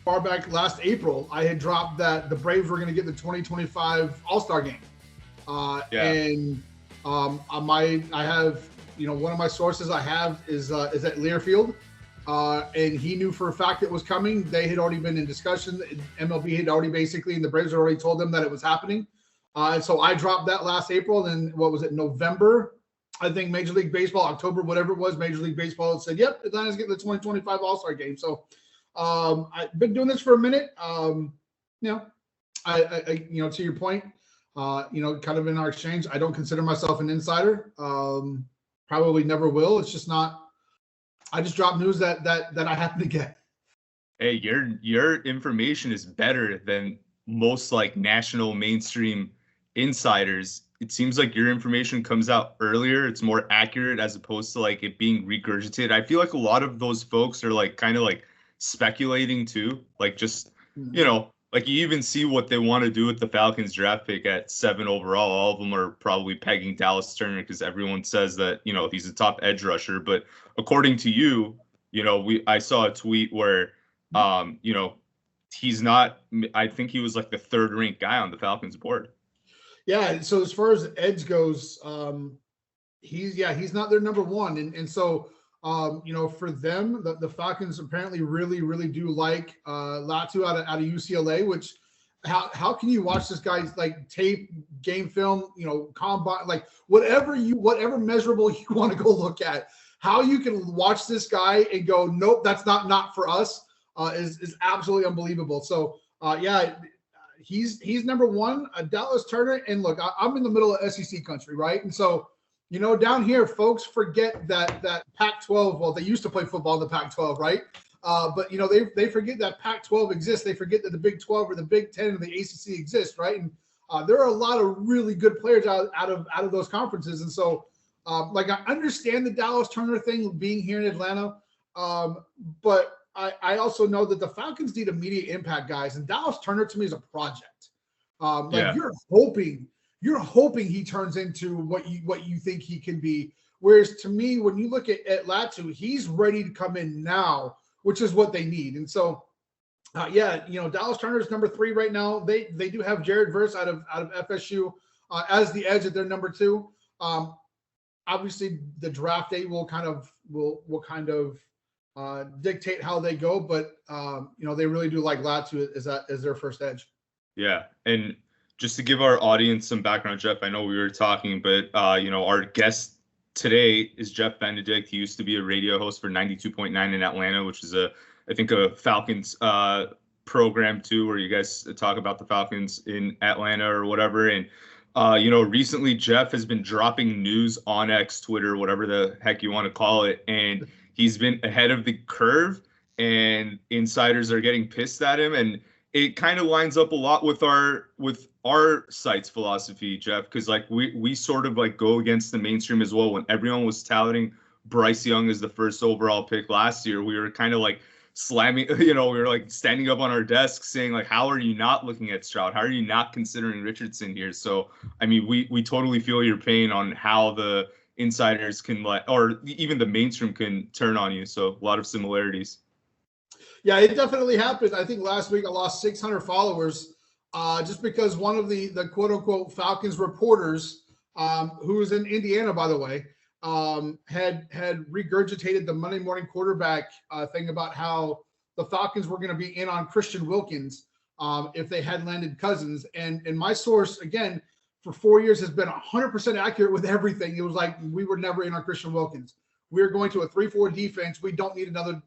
far back last April, I had dropped that the Braves were going to get the 2025 All-Star game. And I have, one of my sources I have is at Learfield. And he knew for a fact it was coming. They had already been in discussion. MLB had already basically, and the Braves had already told them that it was happening. And so I dropped that last April. And then what was it, November? I think Major League Baseball, October, whatever it was, Major League Baseball said, yep, Atlanta's getting the 2025 All-Star game. So I've been doing this for a minute. I to your point, kind of in our exchange, I don't consider myself an insider. Probably never will. It's just not. I just drop news that I happen to get. Hey, your information is better than most like national mainstream insiders. It seems like your information comes out earlier. It's more accurate as opposed to like it being regurgitated. I feel like a lot of those folks are like kind of like speculating too, like just like you even see what they want to do with the Falcons draft pick at 7 overall. All of them are probably pegging Dallas Turner because everyone says that, he's a top edge rusher. But according to you, I saw a tweet where, he's not, I think he was like the 3rd ranked guy on the Falcons board. Yeah. So as far as edge goes, he's not their number one. And so, for them, the Falcons apparently really, really do like Latu out of UCLA, which how can you watch this guy's like tape, game film, combine, like whatever measurable you want to go look at, how you can watch this guy and go, nope, that's not for us, is absolutely unbelievable. So he's number one, Dallas Turner. And look, I'm in the middle of SEC country, right? And so, down here, folks forget that Pac-12, well, they used to play football in the Pac-12, right? But, they forget that Pac-12 exists. They forget that the Big 12 or the Big 10 or the ACC exists, right? And there are a lot of really good players out of those conferences. And so, I understand the Dallas Turner thing being here in Atlanta, but I also know that the Falcons need immediate impact guys, and Dallas Turner to me is a project. You're hoping he turns into what you think he can be. Whereas to me, when you look at Latu, he's ready to come in now, which is what they need. And so, Dallas Turner is number 3 right now. They do have Jared Verse out of FSU as the edge at their number 2. Obviously, the draft day will kind of dictate how they go, but they really do like Latu as their first edge. Yeah, and just to give our audience some background, Jeff, I know we were talking, but our guest today is Jeff Benedict. He used to be a radio host for 92.9 in Atlanta, which is I think a Falcons program too, where you guys talk about the Falcons in Atlanta or whatever. And recently Jeff has been dropping news on X, Twitter, whatever the heck you want to call it, and he's been ahead of the curve, and insiders are getting pissed at him. And it kind of lines up a lot with our site's philosophy, Jeff, because like we sort of like go against the mainstream as well. When everyone was touting Bryce Young as the first overall pick last year, we were kind of like slamming, we were like standing up on our desks saying like, how are you not looking at Stroud? How are you not considering Richardson here? So, I mean, we totally feel your pain on how the insiders can or even the mainstream can turn on you. So a lot of similarities. Yeah, it definitely happened. I think last week I lost 600 followers just because one of the quote unquote Falcons reporters, who is in Indiana, by the way, had regurgitated the Monday morning quarterback thing about how the Falcons were going to be in on Christian Wilkins if they had landed Cousins. And my source, again, for 4 years has been 100% accurate with everything. It was like, we were never in on Christian Wilkins. We're going to a 3-4 defense. We don't need another.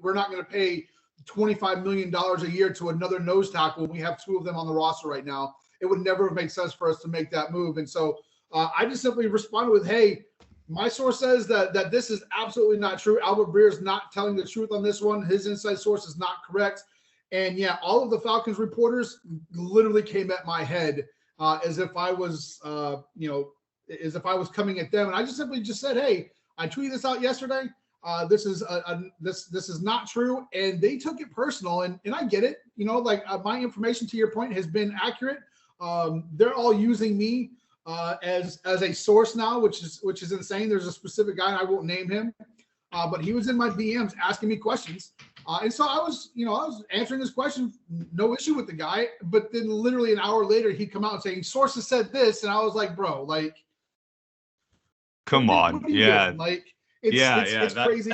We're not going to pay $25 million a year to another nose tackle. We have 2 of them on the roster right now. It would never have made sense for us to make that move. And so I just simply responded with, hey, my source says that this is absolutely not true. Albert Breer is not telling the truth on this one. His inside source is not correct. And yeah, all of the Falcons reporters literally came at my head as if I was, as if I was coming at them. And I just simply said, hey, I tweeted this out yesterday. This is not true. And they took it personal. And I get it. My information, to your point, has been accurate. They're all using me as a source now, which is insane. There's a specific guy, and I won't name him, but he was in my DMs asking me questions. And so I was answering his question, no issue with the guy. But then literally an hour later, he'd come out and saying, sources said this. And I was like, bro, like, come on. Yeah. Doing? Like, it's crazy.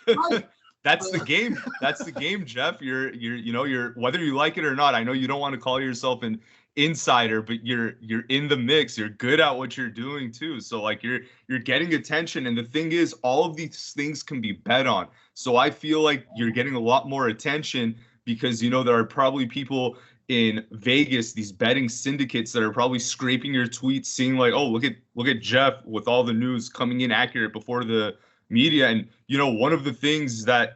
Right. That's the game. That's the game, Jeff. You're whether you like it or not. I know you don't want to call yourself an insider, but you're in the mix. You're good at what you're doing too. So like you're getting attention. And the thing is, all of these things can be bet on. So I feel like you're getting a lot more attention because there are probably people in Vegas, these betting syndicates that are probably scraping your tweets, seeing like, oh, look at Jeff with all the news coming in accurate before the media. And one of the things that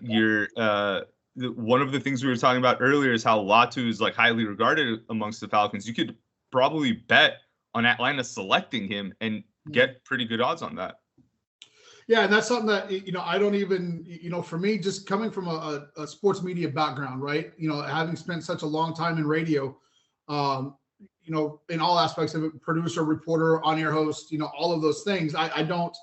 one of the things we were talking about earlier is how Latu is like highly regarded amongst the Falcons. You could probably bet on Atlanta selecting him and get pretty good odds on that. Yeah, and that's something that I don't even for me, just coming from a sports media background, right? Having spent such a long time in radio, in all aspects of it, producer, reporter, on-air host, all of those things. I don't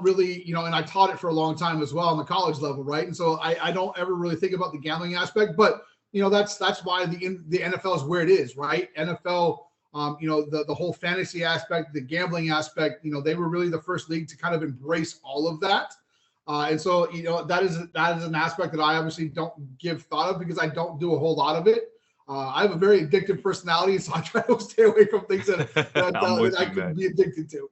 really, and I taught it for a long time as well on the college level, right? And so I don't ever really think about the gambling aspect, but that's why the NFL is where it is, right? NFL, the whole fantasy aspect, the gambling aspect, they were really the first league to kind of embrace all of that. And so, that is an aspect that I obviously don't give thought of because I don't do a whole lot of it. I have a very addictive personality, so I try to stay away from things that I could be addicted to.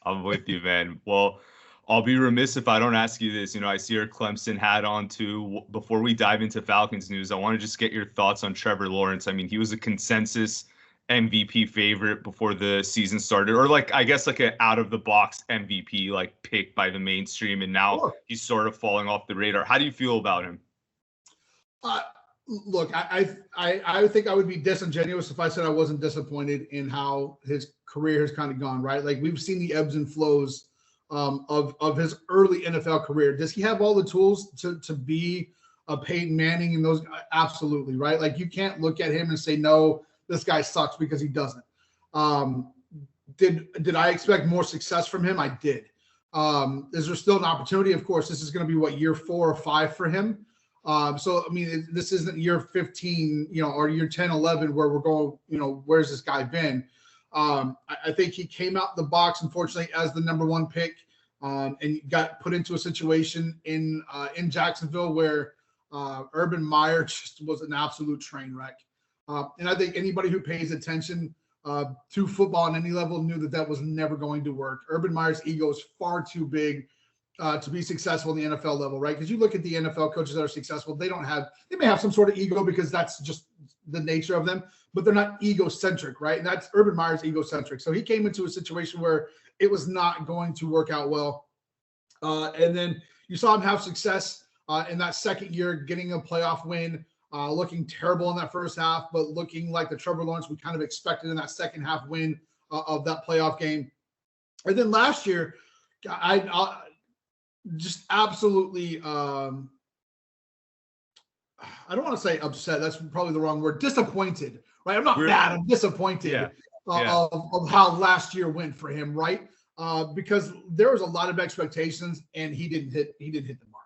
I'm with you, man. Well, I'll be remiss if I don't ask you this. I see your Clemson hat on too. Before we dive into Falcons news, I want to just get your thoughts on Trevor Lawrence. I mean, he was a consensus MVP favorite before the season started, or I guess an out of the box MVP pick by the mainstream, and now he's sort of falling off the radar. How do you feel about him? Look, I think I would be disingenuous if I said I wasn't disappointed in how his career has kind of gone, right? Like we've seen the ebbs and flows of his early NFL career. Does he have all the tools to be a Peyton Manning and those? Absolutely, right? Like you can't look at him and say, no, this guy sucks, because he doesn't. Did I expect more success from him? I did. Is there still an opportunity? Of course, this is going to be year 4 or 5 for him. So, I mean, this isn't year 15, or year 10, 11, where we're going, where's this guy been? I think he came out the box, unfortunately, as the number 1 pick, and got put into a situation in Jacksonville where Urban Meyer just was an absolute train wreck. And I think anybody who pays attention to football on any level knew that was never going to work. Urban Meyer's ego is far too big to be successful in the NFL level, right? Because you look at the NFL coaches that are successful, they may have some sort of ego because that's just the nature of them, but they're not egocentric, right? And that's Urban Meyer's egocentric. So he came into a situation where it was not going to work out well. And then you saw him have success in that second year, getting a playoff win, looking terrible in that first half, but looking like the Trevor Lawrence we kind of expected in that second half win of that playoff game. And then last year, I just absolutely, I don't want to say upset. That's probably the wrong word. Disappointed, right? I'm not mad. I'm disappointed of how last year went for him, right? Because there was a lot of expectations, and he didn't hit the mark.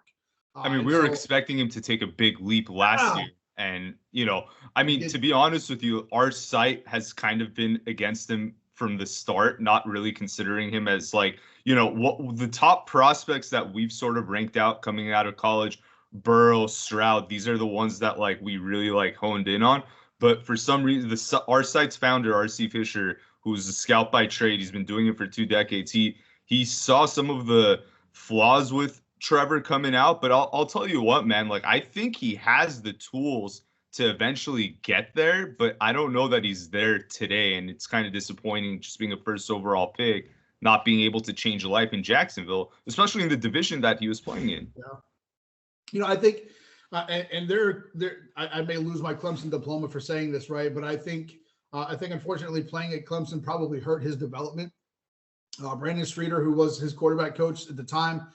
I mean, we were expecting him to take a big leap last year. And, to be honest with you, our site has kind of been against him from the start, not really considering him as what the top prospects that we've sort of ranked out coming out of college, Burrow, Stroud, these are the ones that we really honed in on. But for some reason, our site's founder, RC Fisher, who's a scout by trade, he's been doing it for 2 decades. He saw some of the flaws with Trevor coming out, but I'll tell you what, man, I think he has the tools to eventually get there, but I don't know that he's there today. And it's kind of disappointing just being a first overall pick, not being able to change a life in Jacksonville, especially in the division that he was playing in. Yeah. I think, I may lose my Clemson diploma for saying this, right? But I think unfortunately playing at Clemson probably hurt his development. Brandon Streeter, who was his quarterback coach at the time,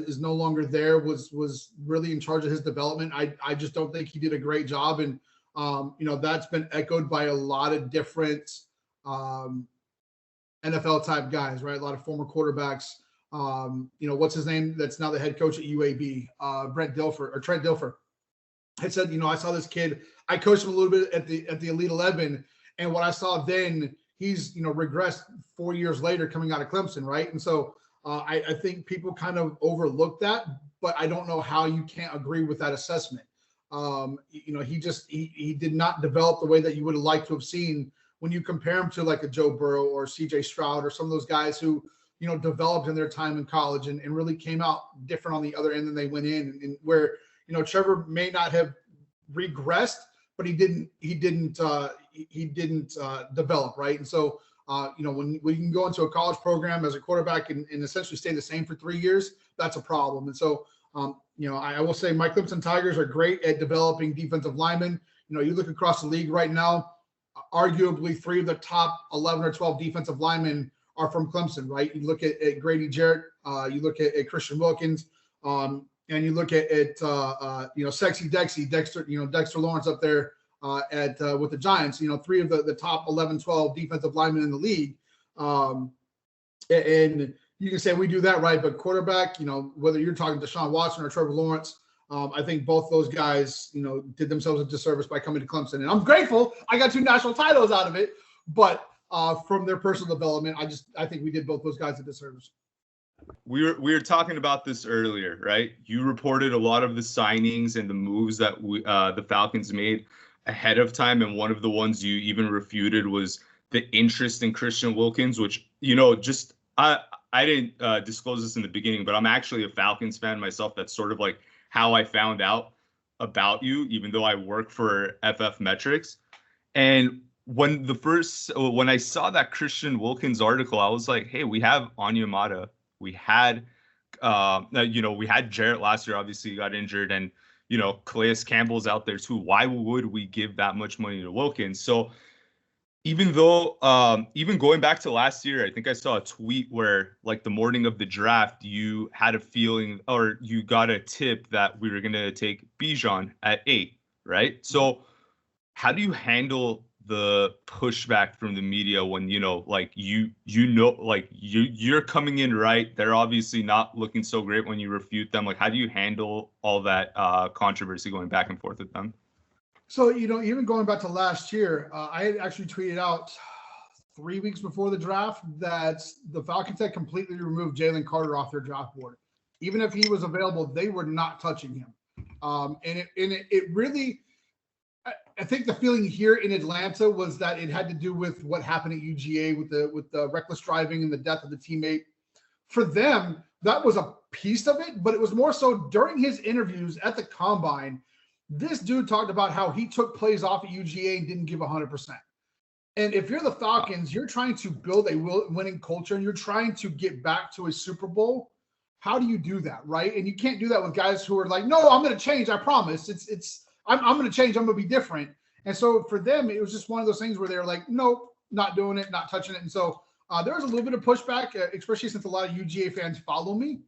is no longer there, was really in charge of his development. I just don't think he did a great job. And, that's been echoed by a lot of different NFL type guys, right? A lot of former quarterbacks what's his name? That's now the head coach at UAB, Trent Dilfer, had said, I saw this kid. I coached him a little bit at the Elite 11, and what I saw then, he's regressed 4 years later coming out of Clemson, right? And so I think people kind of overlook that, but I don't know how you can't agree with that assessment. He did not develop the way that you would have liked to have seen when you compare him to like a Joe Burrow or CJ Stroud or some of those guys who developed in their time in college and really came out different on the other end than they went in, and where Trevor may not have regressed, but he didn't develop, right? And so when you can go into a college program as a quarterback and essentially stay the same for 3 years, that's a problem. And so I will say my Clemson Tigers are great at developing defensive linemen. You look across the league right now, arguably 3 of the top 11 or 12 defensive linemen are from Clemson, right? You look at Grady Jarrett, you look at Christian Wilkins, and you look at Sexy Dexter Lawrence up there with the Giants. 3 of the top 11, 12 defensive linemen in the league, and you can say we do that right, but quarterback, whether you're talking to Deshaun Watson or Trevor Lawrence, I think both those guys, did themselves a disservice by coming to Clemson, and I'm grateful I got 2 national titles out of it, but from their personal development, I think we did both those guys a disservice. We were talking about this earlier, right? You reported a lot of the signings and the moves that the Falcons made ahead of time, and one of the ones you even refuted was the interest in Christian Wilkins, which I didn't disclose this in the beginning, but I'm actually a Falcons fan myself. That's sort of like how I found out about you, even though I work for FF Metrics. And when I saw that Christian Wilkins article, I was like, hey, we have Onyemata. We had, we had Jarrett last year. Obviously, he got injured, and Calais Campbell's out there too. Why would we give that much money to Wilkins? So even though, even going back to last year, I think I saw a tweet where, like, the morning of the draft, you had a feeling, or you got a tip that we were gonna take Bijan at 8, right? So how do you handle the pushback from the media when you're coming in right? They're obviously not looking so great when you refute them. Like, how do you handle all that controversy going back and forth with them? So even going back to last year, I had actually tweeted out 3 weeks before the draft that the Falcons had completely removed Jalen Carter off their draft board. Even if he was available, they were not touching him. And it really, I think the feeling here in Atlanta was that it had to do with what happened at UGA with the reckless driving and the death of the teammate. For them, that was a piece of it, but it was more so during his interviews at the Combine. This dude talked about how he took plays off at UGA and didn't give 100%. And if you're the Falcons, you're trying to build a winning culture and you're trying to get back to a Super Bowl. How do you do that, right? And you can't do that with guys who are like, no, I'm going to change. I promise. I'm going to change. I'm going to be different. And so for them, it was just one of those things where they were like, nope, not doing it, not touching it. And so there was a little bit of pushback, especially since a lot of UGA fans follow me.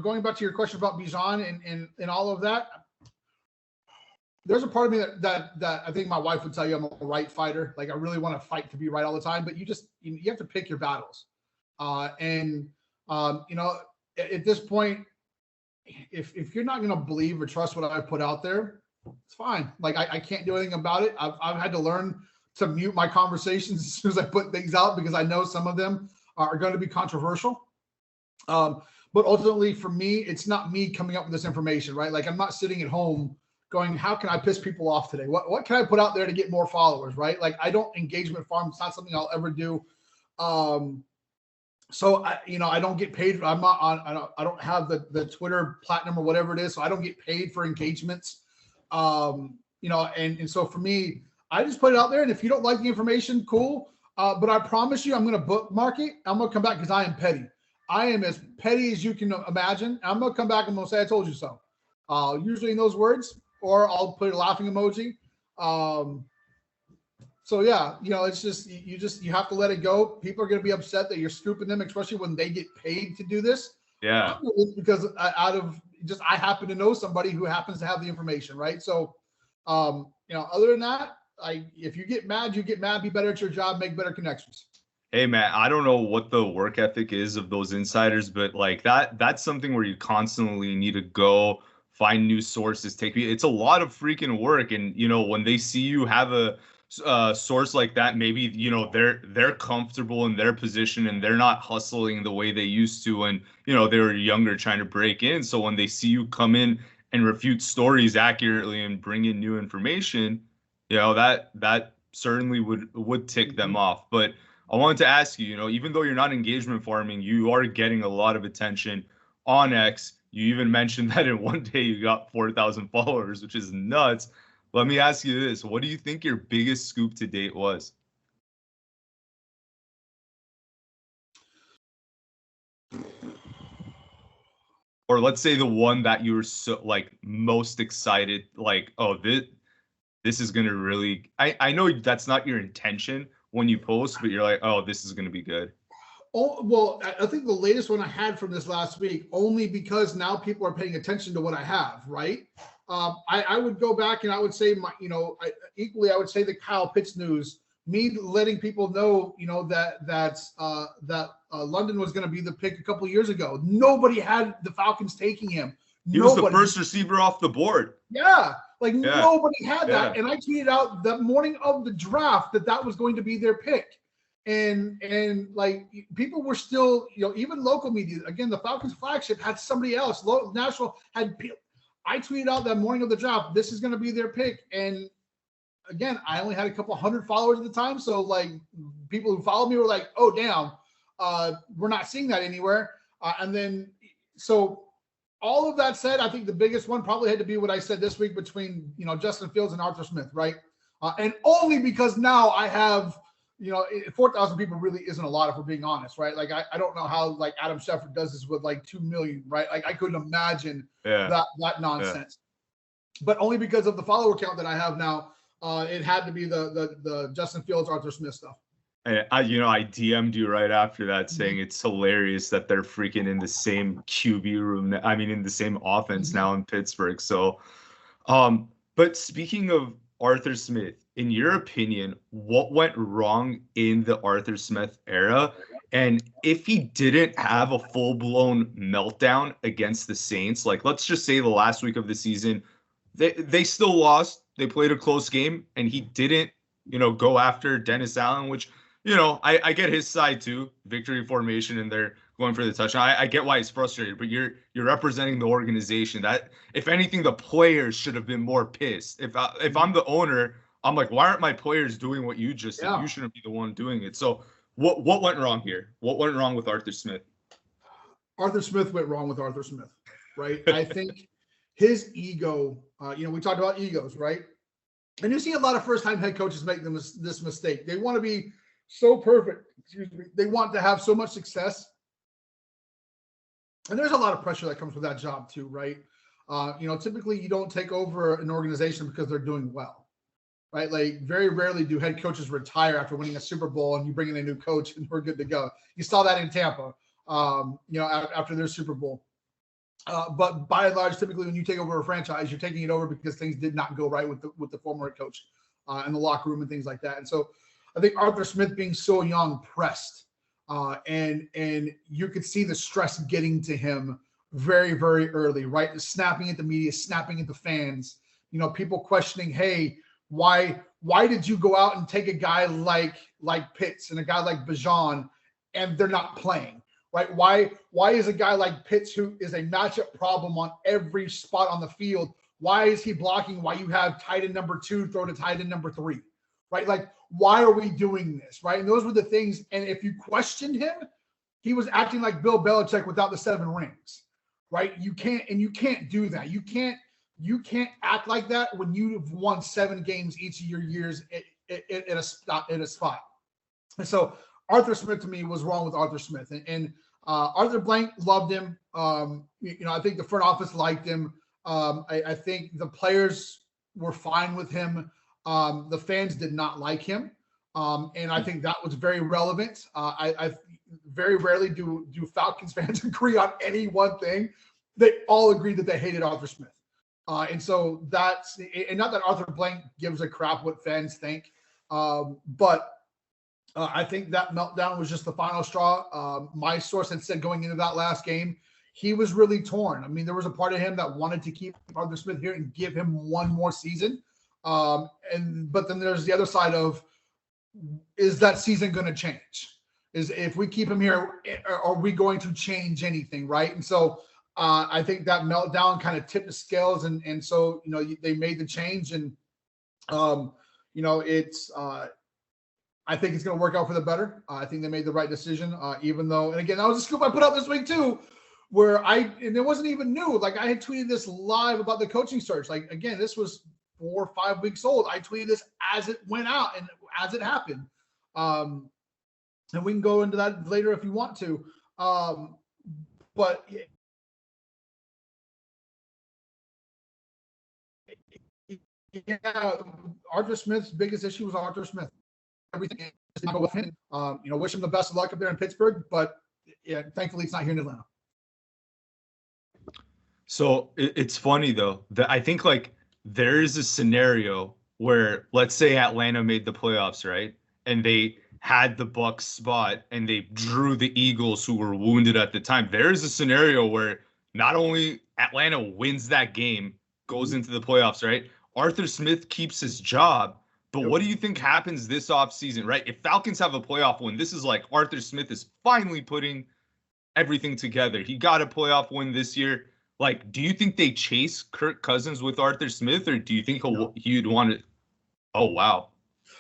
Going back to your question about Bijan and all of that, there's a part of me that I think my wife would tell you I'm a right fighter. Like, I really want to fight to be right all the time, but you have to pick your battles. At this point, if you're not going to believe or trust what I put out there, it's fine. Like, I can't do anything about it. I've had to learn to mute my conversations as soon as I put things out, because I know some of them are going to be controversial. But ultimately for me, it's not me coming up with this information, right? Like, I'm not sitting at home going, how can I piss people off today? What can I put out there to get more followers, right? Like, I don't engagement farm. It's not something I'll ever do. So I don't get paid. I'm not on, I don't have the Twitter platinum or whatever it is. So I don't get paid for engagements. And so for me, I just put it out there. And if you don't like the information, cool. But I promise you, I'm going to bookmark it. I'm going to come back because I am petty. I am as petty as you can imagine. I'm going to come back and I'm going to say, I told you so. Usually in those words, or I'll put a laughing emoji. So yeah, it's just, you have to let it go. People are going to be upset that you're scooping them, especially when they get paid to do this. Yeah. Because I happen to know somebody who happens to have the information. Right. So, other than that, if you get mad, be better at your job, make better connections. Hey man, I don't know what the work ethic is of those insiders, but like that's something where you constantly need to go find new sources, it's a lot of freaking work. And when they see you have a source like that, maybe they're comfortable in their position and they're not hustling the way they used to when they were younger trying to break in. So when they see you come in and refute stories accurately and bring in new information, that certainly would tick them off. But I wanted to ask you, even though you're not engagement farming, you are getting a lot of attention on X. You even mentioned that in one day you got 4,000 followers, which is nuts. Let me ask you this. What do you think your biggest scoop to date was? Or let's say the one that you were so most excited, oh, this is going to really, I know that's not your intention when you post, but you're like, oh, this is going to be good. Oh, well, I think the latest one I had from this last week, only because now people are paying attention to what I have, right? I would go back and I would say equally, I would say the Kyle Pitts news, me letting people know, that London was going to be the pick a couple of years ago. Nobody had the Falcons taking him. He was the first receiver off the board. Yeah. Nobody had that. And I tweeted out the morning of the draft that was going to be their pick. And people were still, even local media, again, the Falcons flagship had somebody else, national had, I tweeted out that morning of the draft, this is going to be their pick. And again, I only had a couple hundred followers at the time. So people who followed me were like, oh, damn, we're not seeing that anywhere. So all of that said, I think the biggest one probably had to be what I said this week between, Justin Fields and Arthur Smith, right? And only because now I have, 4,000 people really isn't a lot if we're being honest, right? I don't know how Adam Schefter does this with 2 million, right? I couldn't imagine that nonsense. Yeah. But only because of the follower count that I have now, it had to be the Justin Fields, Arthur Smith stuff. And I DM'd you right after that saying it's hilarious that they're freaking in the same QB room. I mean, in the same offense now in Pittsburgh. So, but speaking of Arthur Smith, in your opinion, what went wrong in the Arthur Smith era? And if he didn't have a full-blown meltdown against the Saints, let's just say the last week of the season, they still lost. They played a close game, and he didn't, go after Dennis Allen, which, I get his side too, victory formation, and they're going for the touchdown. I get why he's frustrated, but you're representing the organization. That, if anything, the players should have been more pissed. If I'm the owner, I'm like, why aren't my players doing what you just did? You shouldn't be the one doing it. So what went wrong here? What went wrong with Arthur Smith? Arthur Smith went wrong with Arthur Smith, right? I think his ego, we talked about egos, right? And you see a lot of first-time head coaches make this mistake. They want to be so perfect. Excuse me. They want to have so much success. And there's a lot of pressure that comes with that job too, right? Typically you don't take over an organization because they're doing well, right? Very rarely do head coaches retire after winning a Super Bowl and you bring in a new coach and we're good to go. You saw that in Tampa, after their Super Bowl. But by and large, typically when you take over a franchise, you're taking it over because things did not go right with the former head coach in the locker room and things like that. And so I think Arthur Smith being so young pressed, and you could see the stress getting to him very, very early, right? Snapping at the media, snapping at the fans, people questioning, hey, why did you go out and take a guy like Pitts and a guy like Bijan and they're not playing? Right? Why is a guy like Pitts, who is a matchup problem on every spot on the field, why is he blocking? Why you have tight end number 2 throw to tight end number 3, right? Why are we doing this, right? And those were the things. And if you questioned him, he was acting like Bill Belichick without the 7 rings, right? You can't do that. You can't act like that when you've won 7 games each of your years in a spot. And so Arthur Smith to me was wrong with Arthur Smith, and Arthur Blank loved him. I think the front office liked him. I think the players were fine with him. The fans did not like him, and I think that was very relevant. I very rarely do Falcons fans agree on any one thing. They all agreed that they hated Arthur Smith, and so that's, and not that Arthur Blank gives a crap what fans think, but I think that meltdown was just the final straw. My source had said going into that last game, he was really torn. I mean, there was a part of him that wanted to keep Arthur Smith here and give him one more season. But then there's the other side of, is that season going to change? Is if we keep him here, are we going to change anything, right? And so I think that meltdown kind of tipped the scales, and so they made the change, and it's. I think it's going to work out for the better. I think they made the right decision, even though, and again, that was a scoop I put out this week too, where and it wasn't even new. Like I had tweeted this live about the coaching search. Like, again, this was 4 or 5 weeks old. I tweeted this as it went out and as it happened. And we can go into that later if you want to. But yeah, Arthur Smith's biggest issue was Arthur Smith. Everything with him. Wish him the best of luck up there in Pittsburgh, but yeah, thankfully it's not here in Atlanta. So it's funny though that I think like there is a scenario where, let's say Atlanta made the playoffs, right? And they had the Bucs spot and they drew the Eagles, who were wounded at the time. There is a scenario where not only Atlanta wins that game, goes into the playoffs, right? Arthur Smith keeps his job. But what do you think happens this offseason, right? If Falcons have a playoff win, this is like Arthur Smith is finally putting everything together. He got a playoff win this year. Like, do you think they chase Kirk Cousins with Arthur Smith, or do you think he'd want to? Oh, wow.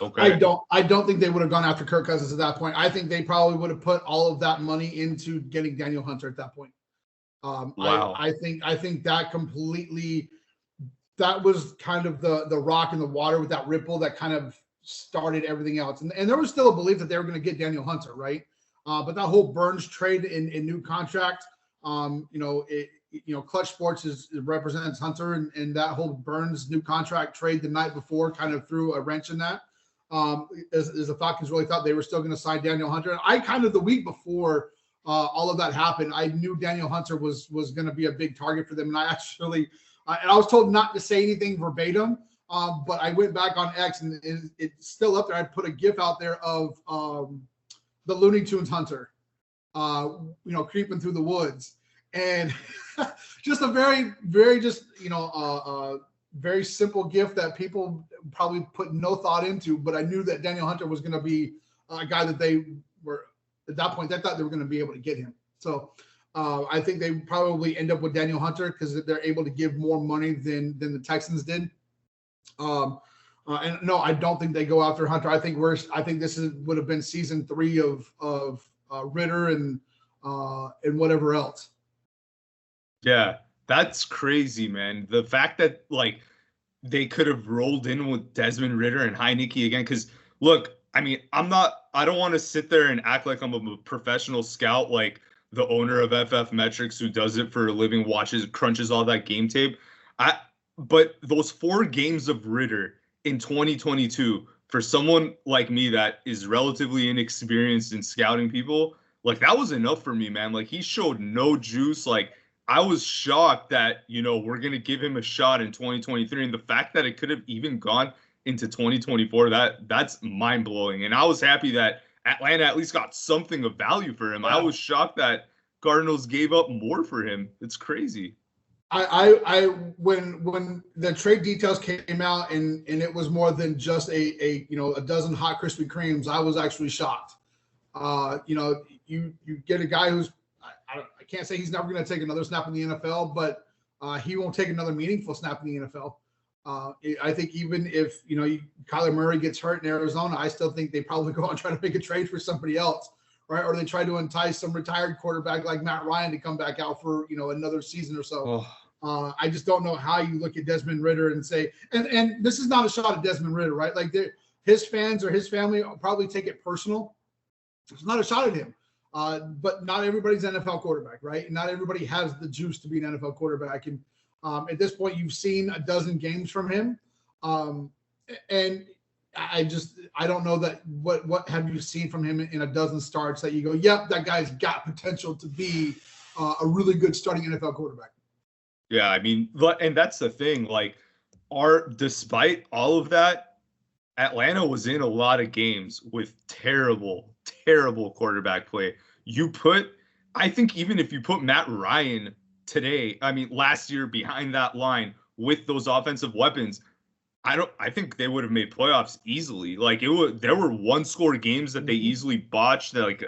Okay. I don't think they would have gone after Kirk Cousins at that point. I think they probably would have put all of that money into getting Daniel Hunter at that point. Wow. I think that completely. That was kind of the rock in the water with that ripple that kind of started everything else. And there was still a belief that they were going to get Daniel Hunter, right? But that whole Burns trade in new contract, Clutch Sports represents Hunter, and that whole Burns new contract trade the night before kind of threw a wrench in that. As the Falcons really thought they were still going to sign Daniel Hunter. And I kind of the week before all of that happened, I knew Daniel Hunter was going to be a big target for them. And I actually – and I was told not to say anything verbatim, but I went back on X and it's still up there. I put a GIF out there of the Looney Tunes Hunter, creeping through the woods, and just a very, very very simple GIF that people probably put no thought into. But I knew that Daniel Hunter was going to be a guy that they were at that point. They thought they were going to be able to get him. So. I think they probably end up with Daniel Hunter because they're able to give more money than the Texans did. And no, I don't think they go after Hunter. I think this would have been season 3 of Ritter and whatever else. Yeah, that's crazy, man. The fact that like they could have rolled in with Desmond Ritter and Heineke again. Because look, I mean, I don't want to sit there and act like I'm a professional scout, like the owner of FF Metrics who does it for a living, crunches all that game tape. But those 4 games of Ritter in 2022, for someone like me that is relatively inexperienced in scouting people, like that was enough for me, man. Like he showed no juice. Like I was shocked that, we're going to give him a shot in 2023. And the fact that it could have even gone into 2024, that's mind blowing. And I was happy that Atlanta at least got something of value for him. I was shocked that Cardinals gave up more for him. It's crazy. When the trade details came out and it was more than just a dozen hot Krispy Kremes, I was actually shocked. You get a guy who's I can't say he's never going to take another snap in the NFL, but he won't take another meaningful snap in the NFL. I think even if Kyler Murray gets hurt in Arizona, I still think they probably go and try to make a trade for somebody else, right? Or they try to entice some retired quarterback like Matt Ryan to come back out for another season or so. I just don't know how you look at Desmond Ritter and say, and this is not a shot at Desmond Ritter, right? Like his fans or his family will probably take it personal. It's not a shot at him, but not everybody's an NFL quarterback, right? Not everybody has the juice to be an NFL quarterback, and at this point, you've seen a dozen games from him. And I don't know that what have you seen from him in a dozen starts that you go, yep, that guy's got potential to be a really good starting NFL quarterback. Yeah, I mean, and that's the thing, like despite all of that, Atlanta was in a lot of games with terrible, terrible quarterback play. I think even if you put Matt Ryan today, I mean, last year behind that line with those offensive weapons, I think they would have made playoffs easily. Like there were one score games that they easily botched. That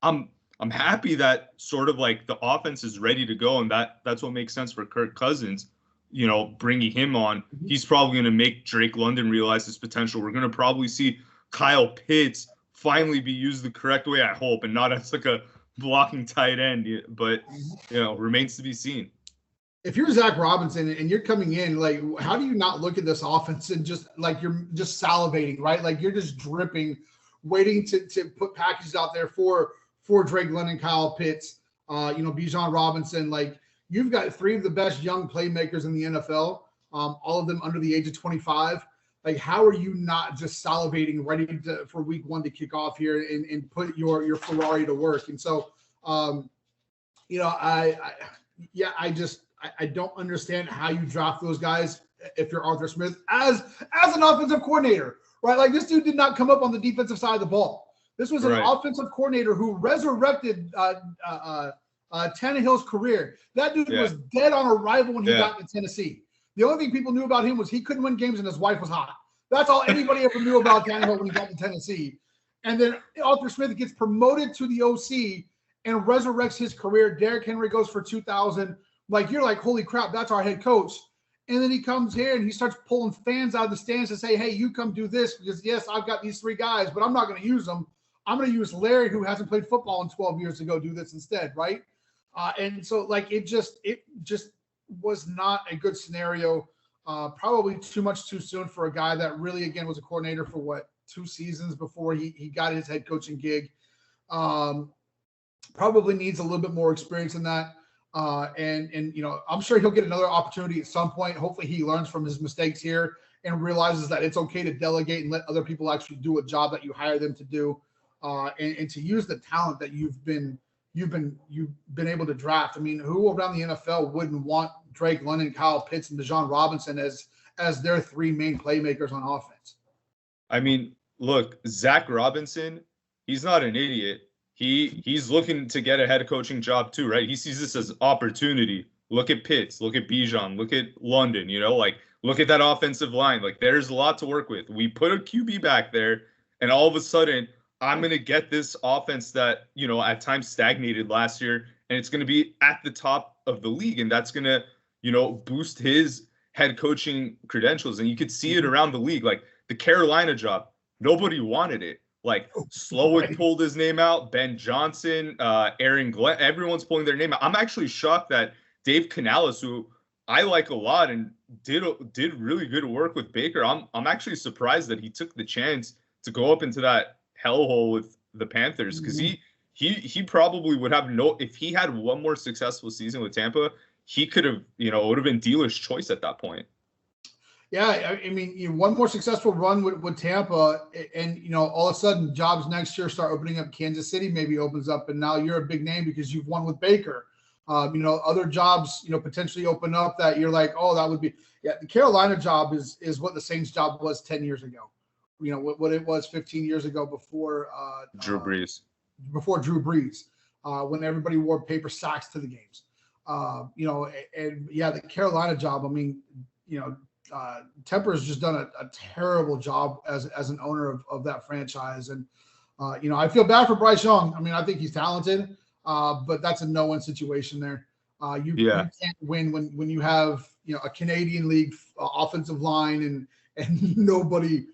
I'm happy that sort of like the offense is ready to go, and that's what makes sense for Kirk Cousins. You know, bringing him on, he's probably going to make Drake London realize his potential. We're going to probably see Kyle Pitts finally be used the correct way, I hope, and not as like a blocking tight end. But, you know, remains to be seen. If you're Zach Robinson and you're coming in, like, how do you not look at this offense and just like you're just salivating, right? Like you're just dripping, waiting to put packages out there for Drake London, Kyle Pitts, Bijan Robinson. Like, you've got three of the best young playmakers in the NFL, all of them under the age of 25. Like, how are you not just salivating, ready for week one to kick off here and put your Ferrari to work? And so, I don't understand how you draft those guys if you're Arthur Smith as an offensive coordinator, right? Like, this dude did not come up on the defensive side of the ball. This was an offensive coordinator who resurrected Tannehill's career. That dude was dead on arrival when he got to Tennessee. The only thing people knew about him was he couldn't win games and his wife was hot. That's all anybody ever knew about Tannehill when he got to Tennessee. And then Arthur Smith gets promoted to the OC and resurrects his career. Derrick Henry goes for 2,000. Like, you're like, holy crap, that's our head coach. And then he comes here and he starts pulling fans out of the stands to say, hey, you come do this because, yes, I've got these three guys, but I'm not going to use them. I'm going to use Larry, who hasn't played football in 12 years, to go do this instead, right? And so, like, it just was not a good scenario. Probably too much too soon for a guy that really, again, was a coordinator for 2 seasons before he got his head coaching gig. Probably needs a little bit more experience in that. And I'm sure he'll get another opportunity at some point. Hopefully he learns from his mistakes here and realizes that it's okay to delegate and let other people actually do a job that you hire them to do, and to use the talent that you've been able to draft. I mean, who around the NFL wouldn't want Drake London, Kyle Pitts, and Bijan Robinson as their three main playmakers on offense? I mean, look, Zach Robinson, he's not an idiot. He's looking to get a head coaching job too, right? He sees this as opportunity. Look at Pitts, look at Bijan, look at London, like, look at that offensive line. Like, there's a lot to work with. We put a QB back there, and all of a sudden, I'm going to get this offense that, at times stagnated last year, and it's going to be at the top of the league, and that's going to, boost his head coaching credentials. And you could see it around the league. Like, the Carolina job, nobody wanted it. Like, Slowick pulled his name out, Ben Johnson, Aaron Glenn, everyone's pulling their name out. I'm actually shocked that Dave Canales, who I like a lot and did really good work with Baker, I'm actually surprised that he took the chance to go up into that hellhole with the Panthers, because he probably would have if he had one more successful season with Tampa, he could have, it would have been dealer's choice at that point. Yeah, I mean, one more successful run with Tampa, and all of a sudden, jobs next year start opening up. Kansas City maybe opens up, and now you're a big name because you've won with Baker. Other jobs, potentially open up that you're like, oh, that would be. Yeah, the Carolina job is what the Saints job was 10 years ago. What it was 15 years ago before Drew Brees. Before Drew Brees, when everybody wore paper sacks to the games. The Carolina job. I mean, Tepper has just done a terrible job as an owner of that franchise. And, I feel bad for Bryce Young. I mean, I think he's talented, but that's a no-win situation there. You can't win when you have, a Canadian League offensive line and nobody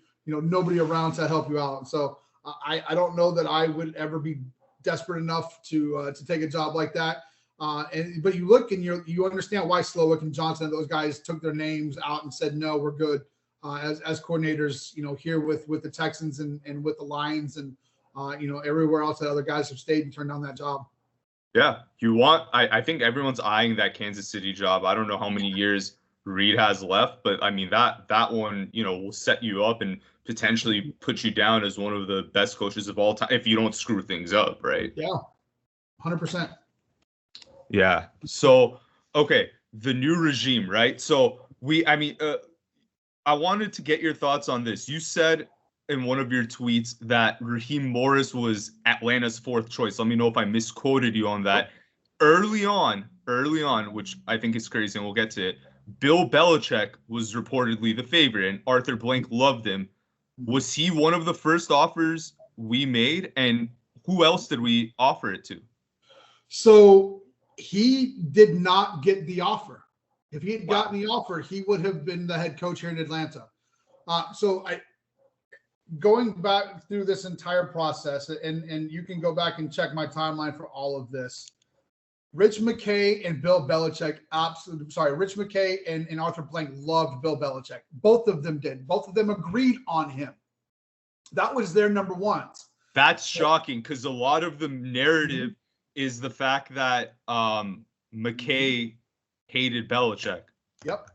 around to help you out. And so I don't know that I would ever be desperate enough to take a job like that. But you look and you understand why Slowick and Johnson and those guys took their names out and said, no, we're good as coordinators, here with the Texans and with the Lions and, everywhere else that other guys have stayed and turned down that job. Yeah. I think everyone's eyeing that Kansas City job. I don't know how many years Reed has left, but I mean, that one, will set you up and potentially put you down as one of the best coaches of all time if you don't screw things up, right? Yeah, 100%. Yeah. So, okay, the new regime, right? So I wanted to get your thoughts on this. You said in one of your tweets that Raheem Morris was Atlanta's fourth choice. Let me know if I misquoted you on that. Early on, which I think is crazy, and we'll get to it, Bill Belichick was reportedly the favorite, and Arthur Blank loved him. Was he one of the first offers we made, and who else did we offer it to? So he did not get the offer. If he had gotten the offer, he would have been the head coach here in Atlanta. Going back through this entire process, and you can go back and check my timeline for all of this. Rich McKay and Bill Belichick, Rich McKay and Arthur Blank loved Bill Belichick. Both of them did. Both of them agreed on him. That was their number one. That's shocking because a lot of the narrative is the fact that McKay hated Belichick. Yep.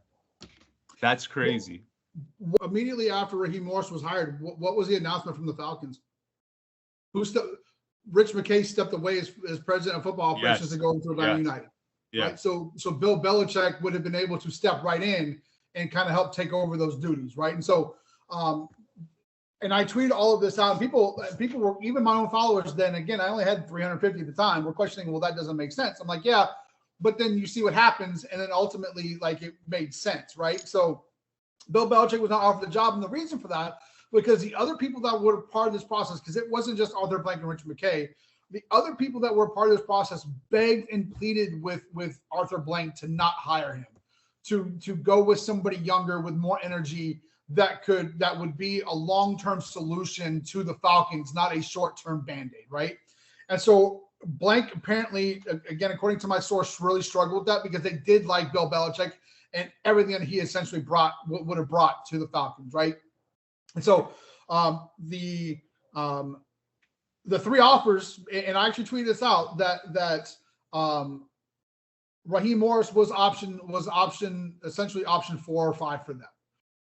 That's crazy. Immediately after Raheem Morris was hired, what was the announcement from the Falcons? Rich McKay stepped away as president of football operations to go into Atlanta United. Yeah. Right? So Bill Belichick would have been able to step right in and kind of help take over those duties, right? And so, and I tweeted all of this out, and people were, even my own followers then, again, I only had 350 at the time, were questioning, well, that doesn't make sense. I'm like, yeah, but then you see what happens, and then ultimately, like, it made sense, right? So Bill Belichick was not offered the job, and the reason for that, because the other people that were part of this process, because it wasn't just Arthur Blank and Rich McKay, the other people that were part of this process begged and pleaded with Arthur Blank to not hire him, to go with somebody younger with more energy that would be a long-term solution to the Falcons, not a short-term Band-Aid, right? And so Blank apparently, again, according to my source, really struggled with that because they did like Bill Belichick and everything that he essentially would have brought to the Falcons, right? And so the three offers, and I actually tweeted this out, that Raheem Morris was essentially option 4 or 5 for them.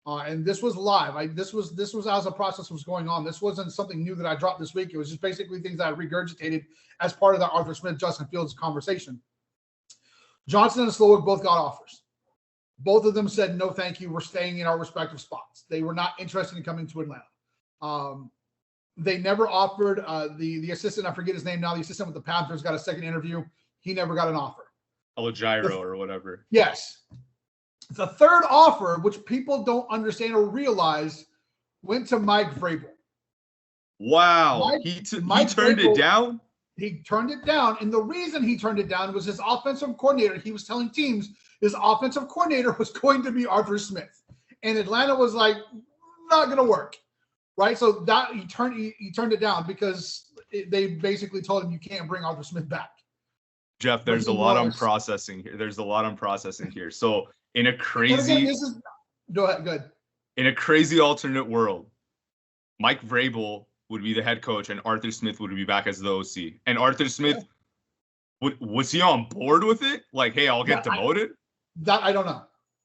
And this was live. This was as the process was going on. This wasn't something new that I dropped this week. It was just basically things that I regurgitated as part of the Arthur Smith, Justin Fields conversation. Johnson and Slowick both got offers. Both of them said, no, thank you. We're staying in our respective spots. They were not interested in coming to Atlanta. They never offered the assistant. I forget his name now. The assistant with the Panthers got a second interview. He never got an offer. Alagiro or whatever. Yes. The third offer, which people don't understand or realize, went to Mike Vrabel. Wow. He turned it down? He turned it down. And the reason he turned it down was his offensive coordinator. He was telling teams his offensive coordinator was going to be Arthur Smith. And Atlanta was like, not going to work. Right? So that he turned it down because they basically told him you can't bring Arthur Smith back. Jeff, there's a lot I'm processing here. So in a crazy go ahead, good. In a crazy alternate world, Mike Vrabel would be the head coach and Arthur Smith would be back as the OC. And Arthur Smith, was he on board with it? Like, hey, I'll get demoted? I don't know.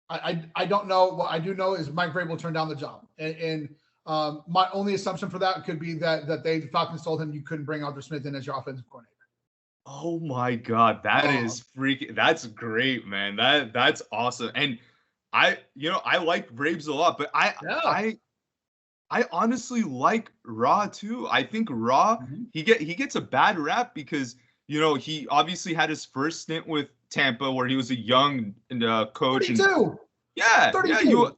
I don't know. What I do know is Mike Vrabel turned down the job. And my only assumption for that could be that the Falcons told him you couldn't bring Arthur Smith in as your offensive coordinator. Oh my God, that is freaking. That's great, man. That's awesome. And I like Braves a lot, but I honestly like Ra too. I think Ra he gets a bad rap because he obviously had his first stint with Tampa where he was a young coach. 32. Yeah, 32.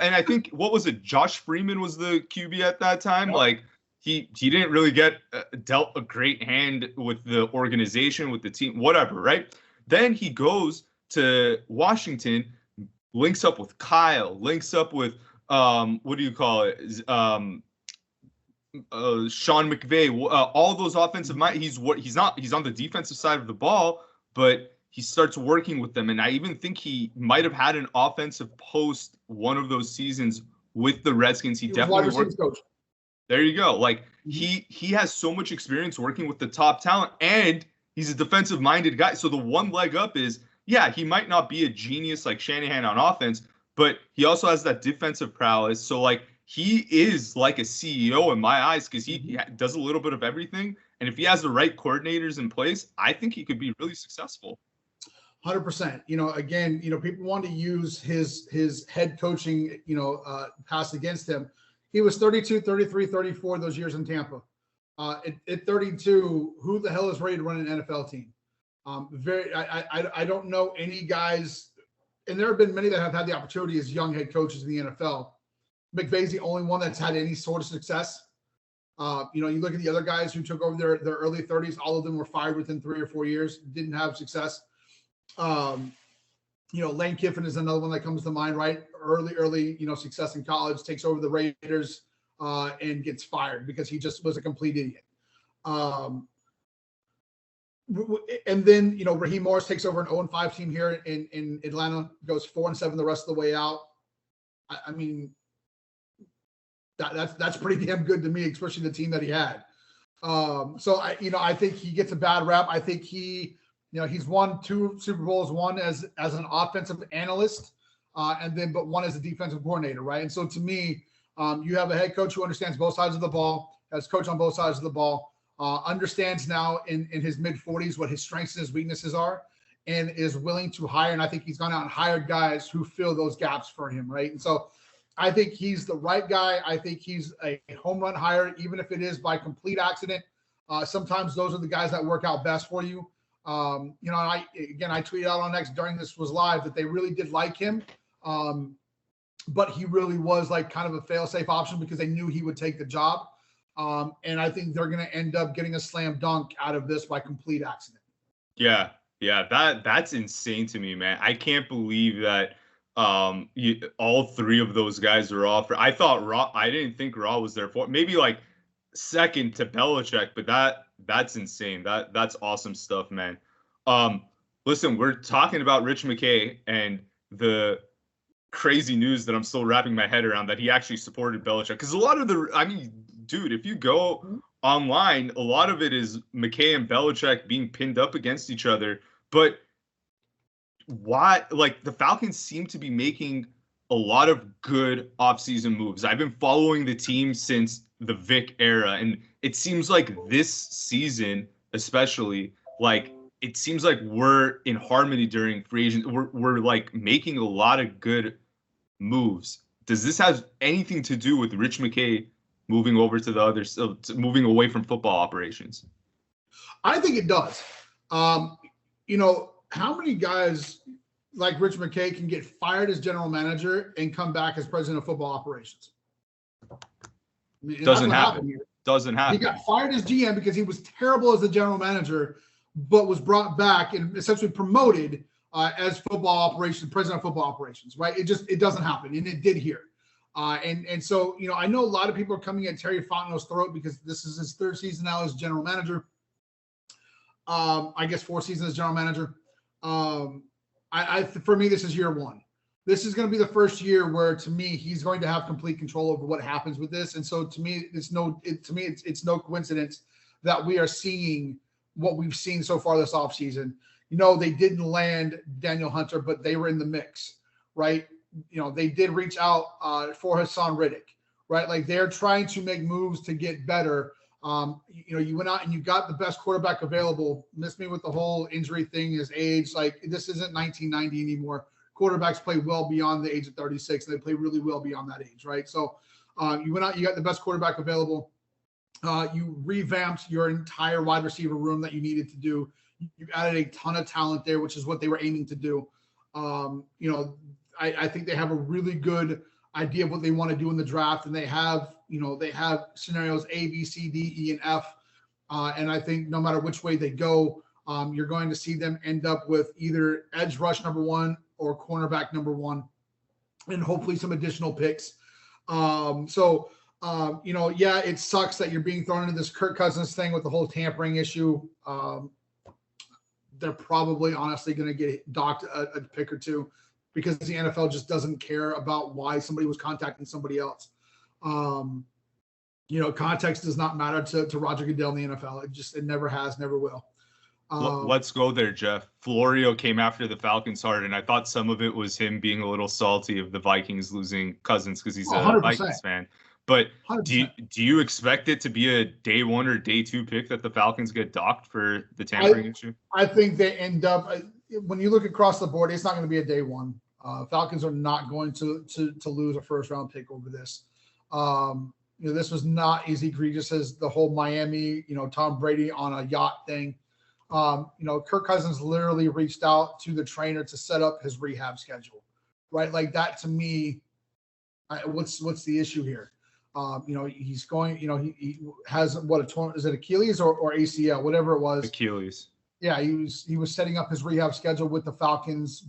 And I think what was it? Josh Freeman was the QB at that time. Yep. Like he didn't really get dealt a great hand with the organization, with the team, whatever, right? Then he goes to Washington, links up with Kyle, links up with what do you call it? Sean McVay, all those offensive mind. He's on the defensive side of the ball, but he starts working with them. And I even think he might have had an offensive post one of those seasons with the Redskins. He definitely worked. Coach. There you go. Like he has so much experience working with the top talent, and he's a defensive minded guy. So the one leg up is, yeah, he might not be a genius like Shanahan on offense, but he also has that defensive prowess. So like he is like a CEO in my eyes because he does a little bit of everything. And if he has the right coordinators in place, I think he could be really successful. 100%. Again, people want to use his head coaching, pass against him. He was 32, 33, 34 those years in Tampa. At 32, who the hell is ready to run an NFL team? I don't know any guys, and there have been many that have had the opportunity as young head coaches in the NFL. McVay's the only one that's had any sort of success. You look at the other guys who took over their early 30s, all of them were fired within 3 or 4 years, didn't have success. Lane Kiffin is another one that comes to mind, right? Early, success in college, takes over the Raiders and gets fired because he just was a complete idiot. And then, Raheem Morris takes over an 0-5 team here in Atlanta, goes 4-7 the rest of the way out. I mean, that's pretty damn good to me, especially the team that he had. So I think he gets a bad rap. I think he's won 2 Super Bowls, one as an offensive analyst, but one as a defensive coordinator, right? And so to me, you have a head coach who understands both sides of the ball, has coached on both sides of the ball, understands now in his mid-40s what his strengths and his weaknesses are, and is willing to hire. And I think he's gone out and hired guys who fill those gaps for him, right? And so I think he's the right guy. I think he's a home run hire, even if it is by complete accident. Sometimes those are the guys that work out best for you. I tweeted out on X during this was live that they really did like him. But he really was like kind of a fail-safe option because they knew he would take the job. And I think they're going to end up getting a slam dunk out of this by complete accident. Yeah, that's insane to me, man. I can't believe that all 3 of those guys are off. I didn't think Raw was there for maybe like second to Belichick, but that's insane. That's awesome stuff, man. Listen, we're talking about Rich McKay and the crazy news that I'm still wrapping my head around that he actually supported Belichick. Because a lot of dude, if you go online, a lot of it is McKay and Belichick being pinned up against each other. But why? Like, the Falcons seem to be making a lot of good offseason moves. I've been following the team since the Vic era, and it seems like this season, especially, like, it seems like we're in harmony during free agent. We're like making a lot of good moves. Does this have anything to do with Rich McKay moving over to moving away from football operations? I think it does. How many guys like Rich McKay can get fired as general manager and come back as president of football operations? Doesn't happen. Doesn't happen. He got fired as GM because he was terrible as the general manager, but was brought back and essentially promoted as football operations, president of football operations, right? It doesn't happen, and it did here. And so, I know a lot of people are coming at Terry Fontenot's throat because this is his 3rd season now as general manager. I guess 4th season as general manager. For me, this is year 1. This is going to be the first year where, to me, he's going to have complete control over what happens with this. And so, to me, it's no coincidence that we are seeing what we've seen so far this offseason. They didn't land Daniel Hunter, but they were in the mix, right? They did reach out for Hassan Riddick, right? Like, they're trying to make moves to get better. You went out and you got the best quarterback available. Miss me with the whole injury thing, his age. Like, this isn't 1990 anymore. Quarterbacks play well beyond the age of 36, and they play really well beyond that age, right? So you went out, you got the best quarterback available. You revamped your entire wide receiver room that you needed to do. You added a ton of talent there, which is what they were aiming to do. I think they have a really good idea of what they want to do in the draft, and they have scenarios A, B, C, D, E, and F. And I think no matter which way they go, you're going to see them end up with either edge rush number 1 or cornerback number 1, and hopefully some additional picks. It sucks that you're being thrown into this Kirk Cousins thing with the whole tampering issue. They're probably honestly going to get docked a pick or 2 because the NFL just doesn't care about why somebody was contacting somebody else. Context does not matter to Roger Goodell in the NFL. It never has, never will. Let's go there, Jeff. Florio came after the Falcons hard, and I thought some of it was him being a little salty of the Vikings losing Cousins because he's a 100%. Vikings fan. But do you expect it to be a day 1 or day 2 pick that the Falcons get docked for the tampering issue? I think they end up when you look across the board, it's not going to be a day one. Falcons are not going to lose a first round pick over this. This was not as egregious as the whole Miami, Tom Brady on a yacht thing. Kirk Cousins literally reached out to the trainer to set up his rehab schedule, right? Like that to me, what's the issue here? He's going, he has a torn, is it Achilles or ACL, whatever it was. Achilles. Yeah, he was setting up his rehab schedule with the Falcons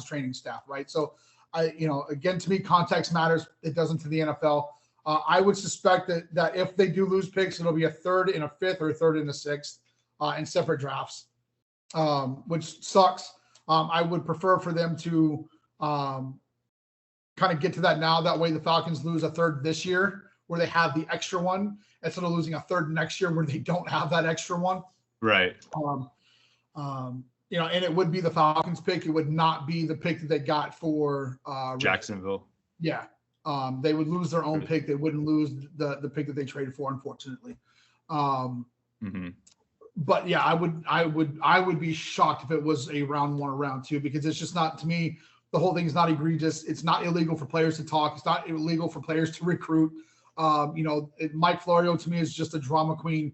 training staff, right? So again, to me, context matters. It doesn't to the NFL. I would suspect that if they do lose picks, it'll be a third and a fifth or a third and a sixth in separate drafts, which sucks. I would prefer for them to kind of get to that now. That way the Falcons lose a third this year where they have the extra one instead of losing a third next year where they don't have that extra one. Right. And it would be the Falcons pick. It would not be the pick that they got for Jacksonville. Yeah. They would lose their own pick. They wouldn't lose the pick that they traded for, unfortunately. But yeah, I would be shocked if it was a round one or round two, because it's just not, to me, the whole thing is not egregious. It's not illegal for players to talk. It's not illegal for players to recruit. Mike Florio to me is just a drama queen,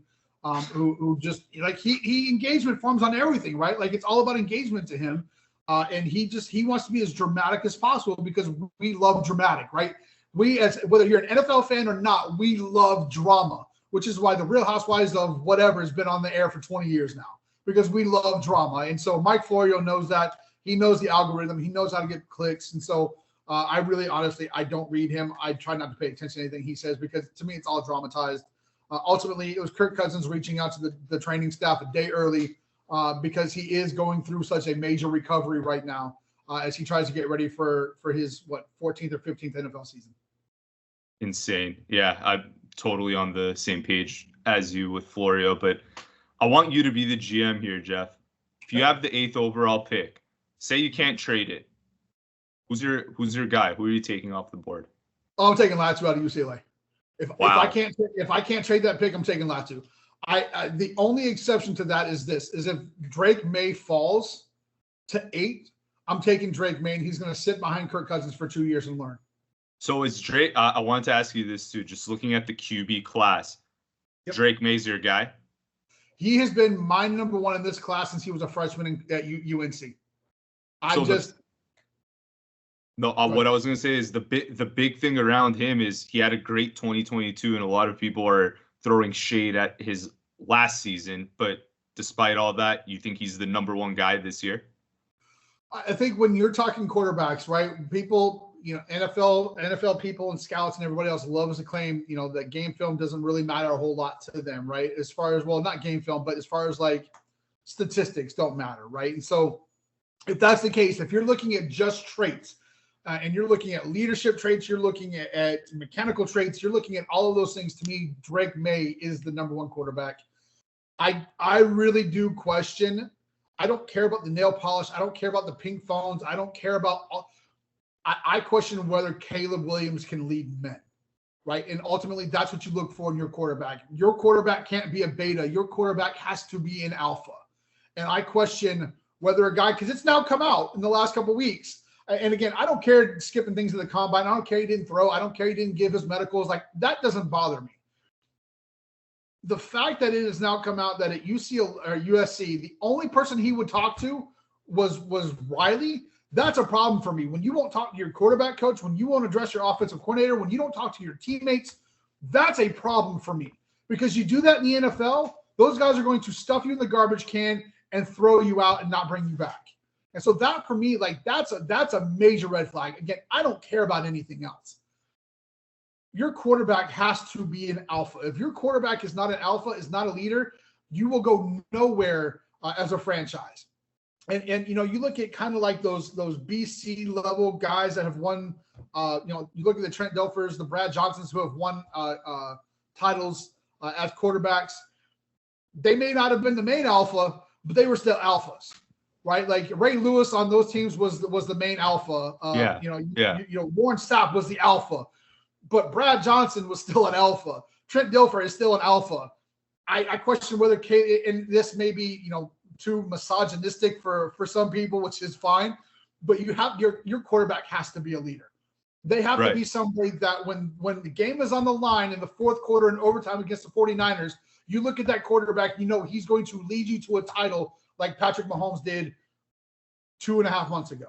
who just like he engagement forms on everything, right? Like it's all about engagement to him. And he wants to be as dramatic as possible because we love dramatic, right? We, as whether you're an NFL fan or not, we love drama, which is why the Real Housewives of whatever has been on the air for 20 years now, because we love drama. And so Mike Florio knows that. He knows the algorithm. He knows how to get clicks. And so I really, honestly, I don't read him. I try not to pay attention to anything he says because to me, it's all dramatized. Ultimately, it was Kirk Cousins reaching out to the training staff a day early because he is going through such a major recovery right now as he tries to get ready for his, 14th or 15th NFL season. Insane. Yeah, I'm totally on the same page as you with Florio, but I want you to be the GM here, Jeff. If you have the 8th overall pick, say you can't trade it, who's your guy? Who are you taking off the board? Oh, I'm taking Latu out of UCLA. If I can't trade that pick, I'm taking Latu. The only exception to that is if Drake May falls to 8, I'm taking Drake May, and he's going to sit behind Kirk Cousins for 2 years and learn. So is Drake? I wanted to ask you this too. Just looking at the QB class, yep. Drake May's your guy. He has been my number one in this class since he was a freshman at UNC. What I was going to say is the big thing around him is he had a great 2022, and a lot of people are throwing shade at his last season. But despite all that, you think he's the number one guy this year? I think when you're talking quarterbacks, right? People, NFL people and scouts and everybody else loves to claim, that game film doesn't really matter a whole lot to them, right? As far as, not game film, but as far as like statistics don't matter, right? And so if that's the case, if you're looking at just traits and you're looking at leadership traits, you're looking at mechanical traits, you're looking at all of those things, to me, Drake May is the number one quarterback. I really do question. I don't care about the nail polish. I don't care about the pink phones. I don't care about I question whether Caleb Williams can lead men, right? And ultimately, that's what you look for in your quarterback. Your quarterback can't be a beta. Your quarterback has to be an alpha. And I question whether a guy, because it's now come out in the last couple of weeks. And again, I don't care skipping things in the combine. I don't care he didn't throw. I don't care he didn't give his medicals. Like, that doesn't bother me. The fact that it has now come out that at USC, the only person he would talk to was Riley, that's a problem for me. When you won't talk to your quarterback coach, when you won't address your offensive coordinator, when you don't talk to your teammates, that's a problem for me. Because you do that in the NFL, those guys are going to stuff you in the garbage can and throw you out and not bring you back. And so that, for me, like, that's a major red flag. Again, I don't care about anything else. Your quarterback has to be an alpha. If your quarterback is not an alpha, is not a leader, you will go nowhere as a franchise. And you look at kind of like those BC level guys that have won. You look at the Trent Dilfers, the Brad Johnsons who have won titles as quarterbacks. They may not have been the main alpha, but they were still alphas, right? Like Ray Lewis on those teams was the main alpha. Warren Sapp was the alpha. But Brad Johnson was still an alpha. Trent Dilfer is still an alpha. I question whether and this may be, too misogynistic for some people, which is fine. But you have your quarterback has to be a leader. They have to be somebody that when the game is on the line in the fourth quarter and overtime against the 49ers, you look at that quarterback, you know he's going to lead you to a title like Patrick Mahomes did 2.5 months ago.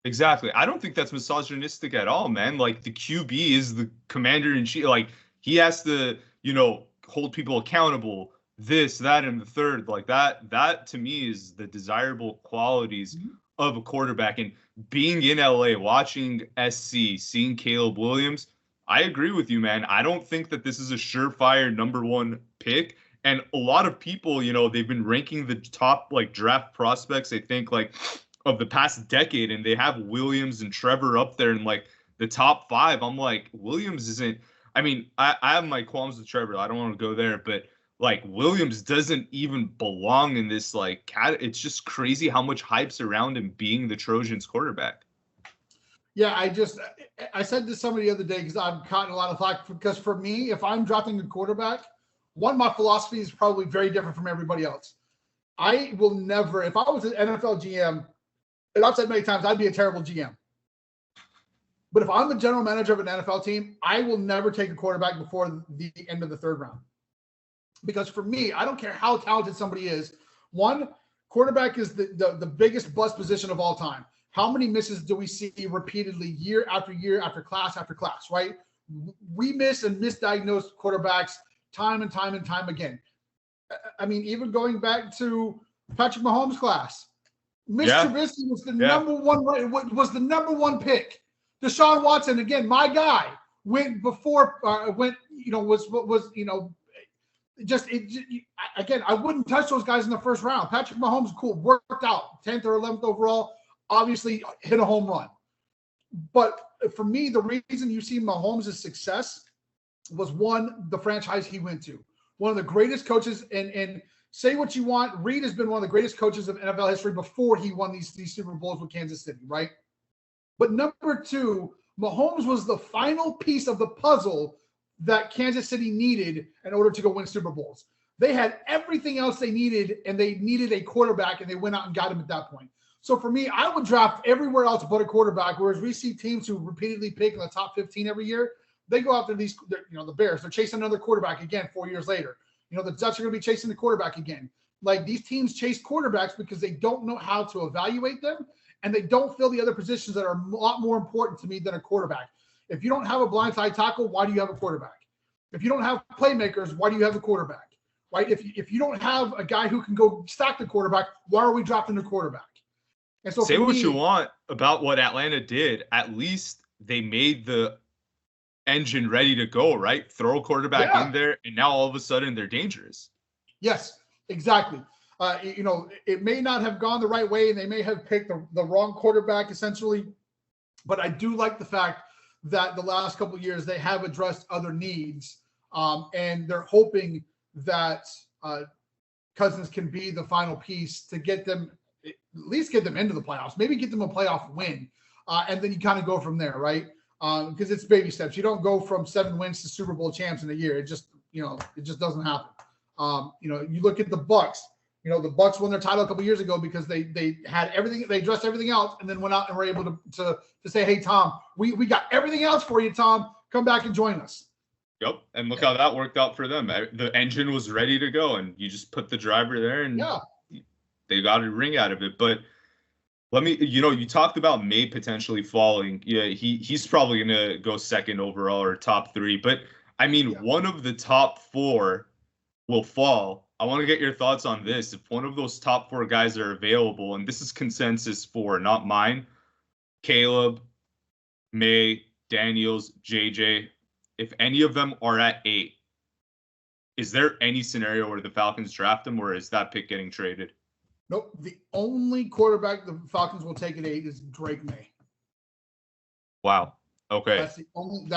Exactly. I don't think that's misogynistic at all, man. Like, the QB is the commander in chief. Like, he has to, hold people accountable, this, that, and the third. Like, that to me is the desirable qualities of a quarterback. And being in LA, watching SC, seeing Caleb Williams, I agree with you, man. I don't think that this is a surefire number one pick. And a lot of people, they've been ranking the top draft prospects, I think, of the past decade, and they have Williams and Trevor up there in the top 5. I'm like, Williams isn't. I mean, I have my qualms with Trevor. I don't want to go there, but Williams doesn't even belong in this it's just crazy how much hype's around him being the Trojans quarterback. Yeah, I said to somebody the other day, because I've gotten a lot of flack, because for me, if I'm drafting a quarterback, my philosophy is probably very different from everybody else. I will never, if I was an NFL GM, and I've said many times, I'd be a terrible GM. But if I'm the general manager of an NFL team, I will never take a quarterback before the end of the third round. Because for me, I don't care how talented somebody is. One, quarterback is the biggest bust position of all time. How many misses do we see repeatedly year after year after class, right? We miss and misdiagnose quarterbacks time and time and time again. I mean, even going back to Patrick Mahomes' class, Trubisky was the number one pick. Deshaun Watson, again, my guy, again, I wouldn't touch those guys in the first round. Patrick Mahomes, cool, worked out, 10th or 11th overall, obviously hit a home run. But for me, the reason you see Mahomes' success was, one, the franchise he went to. One of the greatest coaches, and say what you want, Reid has been one of the greatest coaches of NFL history before he won these Super Bowls with Kansas City, right? But number two, Mahomes was the final piece of the puzzle that Kansas City needed in order to go win Super Bowls. They had everything else they needed, and they needed a quarterback, and they went out and got him at that point. So for me, I would draft everywhere else but a quarterback, whereas we see teams who repeatedly pick in the top 15 every year, they go after these, the Bears. They're chasing another quarterback again 4 years later. The Dutch are going to be chasing the quarterback again. These teams chase quarterbacks because they don't know how to evaluate them, and they don't fill the other positions that are a lot more important to me than a quarterback. If you don't have a blindside tackle, why do you have a quarterback? If you don't have playmakers, why do you have a quarterback? Right? If you don't have a guy who can go stack the quarterback, why are we drafting the quarterback? And so say what you want about what Atlanta did. At least they made the engine ready to go, right? Throw a quarterback in there, and now all of a sudden they're dangerous. Yes, exactly. It may not have gone the right way, and they may have picked the wrong quarterback, essentially. But I do like the fact that the last couple of years they have addressed other needs, and they're hoping that Cousins can be the final piece to get them, at least get them into the playoffs, maybe get them a playoff win, and then you kind of go from there, right? Because it's baby steps. You don't go from 7 wins to Super Bowl champs in a year. It just doesn't happen. You look at the Bucks. The Bucks won their title a couple years ago because they had everything, they addressed everything else, and then went out and were able to say, hey, Tom, we got everything else for you, Tom. Come back and join us. Yep, and look how that worked out for them. The engine was ready to go, and you just put the driver there, and they got a ring out of it. But let me, you talked about May potentially falling. Yeah, he's probably going to go second overall or top 3. But, I mean, one of the top 4 will fall. I want to get your thoughts on this. If one of those top 4 guys are available, and this is consensus 4, not mine, Caleb, May, Daniels, JJ, if any of them are at 8, is there any scenario where the Falcons draft them, or is that pick getting traded? Nope. The only quarterback the Falcons will take at 8 is Drake May. Wow. Okay. That's the only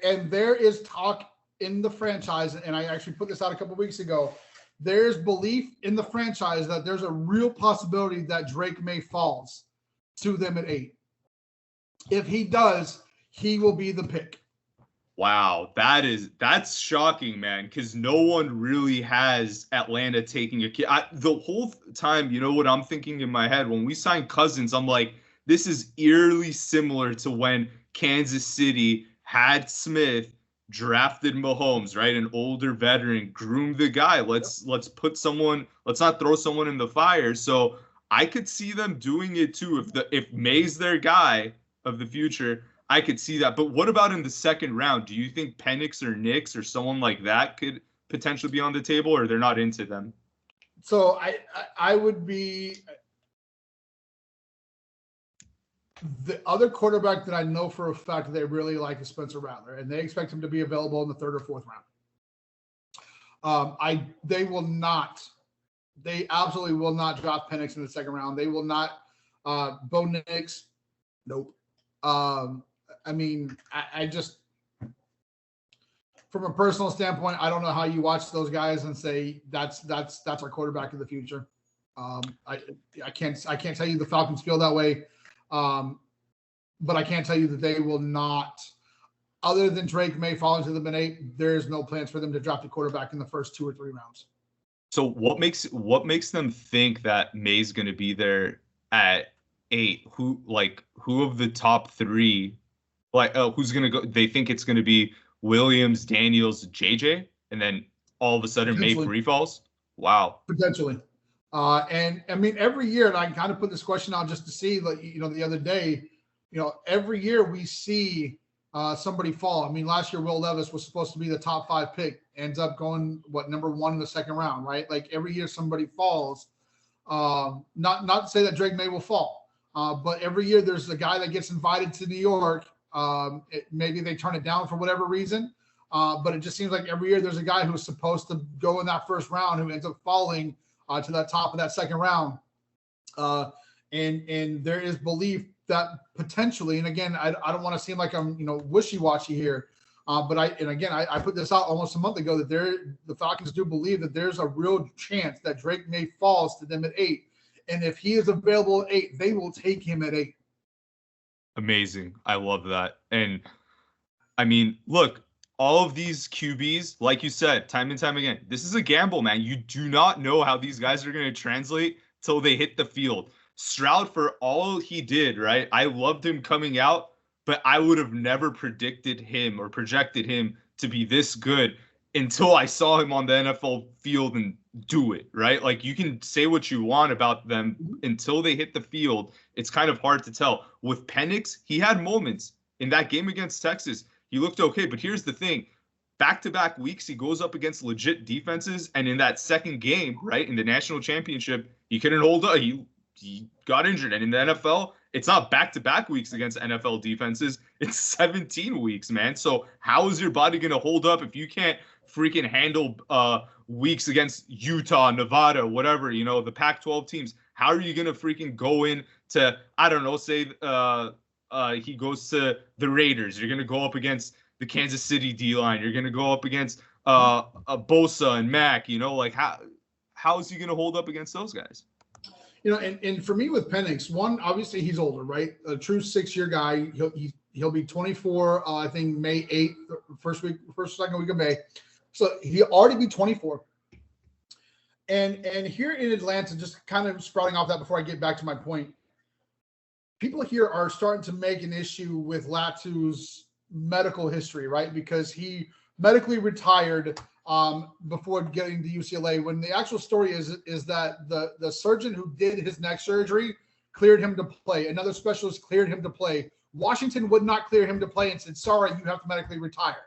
and there is talk in the franchise, and I actually put this out a couple of weeks ago. There's belief in the franchise that there's a real possibility that Drake May falls to them at 8. If he does, he will be the pick. Wow, that's shocking, man, because no one really has Atlanta taking a kid. The whole time, you know what I'm thinking in my head? When we signed Cousins, I'm like, this is eerily similar to when Kansas City had Smith, drafted Mahomes, right? An older veteran, groomed the guy. Let's not throw someone in the fire. So I could see them doing it too. If May's their guy of the future, I could see that. But what about in the second round? Do you think Penix or Nix or someone like that could potentially be on the table, or they're not into them? So I would be the other quarterback that I know for a fact that they really like is Spencer Rattler, and they expect him to be available in the third or fourth round. They will not. They absolutely will not drop Penix in the second round. They will not. Bo Nix, nope. I mean, I just, from a personal standpoint, I don't know how you watch those guys and say that's our quarterback of the future. I can't tell you the Falcons feel that way, but I can't tell you that they will not. Other than Drake May falling to them in 8, there's no plans for them to drop the quarterback in the first 2 or 3 rounds. So what makes them think that May's going to be there at 8? Who of the top 3? Who's going to go? They think it's going to be Williams, Daniels, JJ, and then all of a sudden May free falls? Wow. Potentially. And I mean, every year, and I kind of put this question out just to see, like, the other day, every year we see somebody fall. I mean, last year, Will Levis was supposed to be the top 5 pick, ends up going, number 1 in the second round, right? Like, every year somebody falls. Not to say that Drake May will fall, but every year there's a guy that gets invited to New York. Maybe they turn it down for whatever reason, but it just seems like every year there's a guy who's supposed to go in that first round who ends up falling to the top of that second round. And there is belief that potentially, and again, I don't want to seem like I'm wishy-washy here, but I put this out almost a month ago that the Falcons do believe that there's a real chance that Drake May falls to them at 8, and if he is available at 8, they will take him at 8. Amazing. I love that. And I mean, look, all of these QBs, like you said, time and time again, this is a gamble, man. You do not know how these guys are going to translate till they hit the field. Stroud, for all he did, right? I loved him coming out, but I would have never predicted him or projected him to be this good until I saw him on the NFL field and do it, right? Like, you can say what you want about them until they hit the field. It's kind of hard to tell. With Penix, he had moments in that game against Texas. He looked okay, but here's the thing. Back-to-back weeks, he goes up against legit defenses, and in that second game, right, in the national championship, he couldn't hold up. He got injured. And in the NFL, it's not back-to-back weeks against NFL defenses. It's 17 weeks, man. So how is your body going to hold up if you can't freaking handle weeks against Utah, Nevada, whatever, the Pac-12 teams? How are you going to freaking go in to, I don't know, say he goes to the Raiders. You're going to go up against the Kansas City D-line. You're going to go up against Bosa and Mack. How is he going to hold up against those guys? And for me with Penix, one, obviously he's older, right? A true 6-year guy. He'll be 24, I think May 8th, second week of May. So he'll already be 24. And here in Atlanta, just kind of sprouting off that before I get back to my point, people here are starting to make an issue with Latu's medical history, right? Because he medically retired before getting to UCLA, when the actual story is that the surgeon who did his neck surgery cleared him to play. Another specialist cleared him to play. Washington would not clear him to play and said, sorry, you have to medically retire.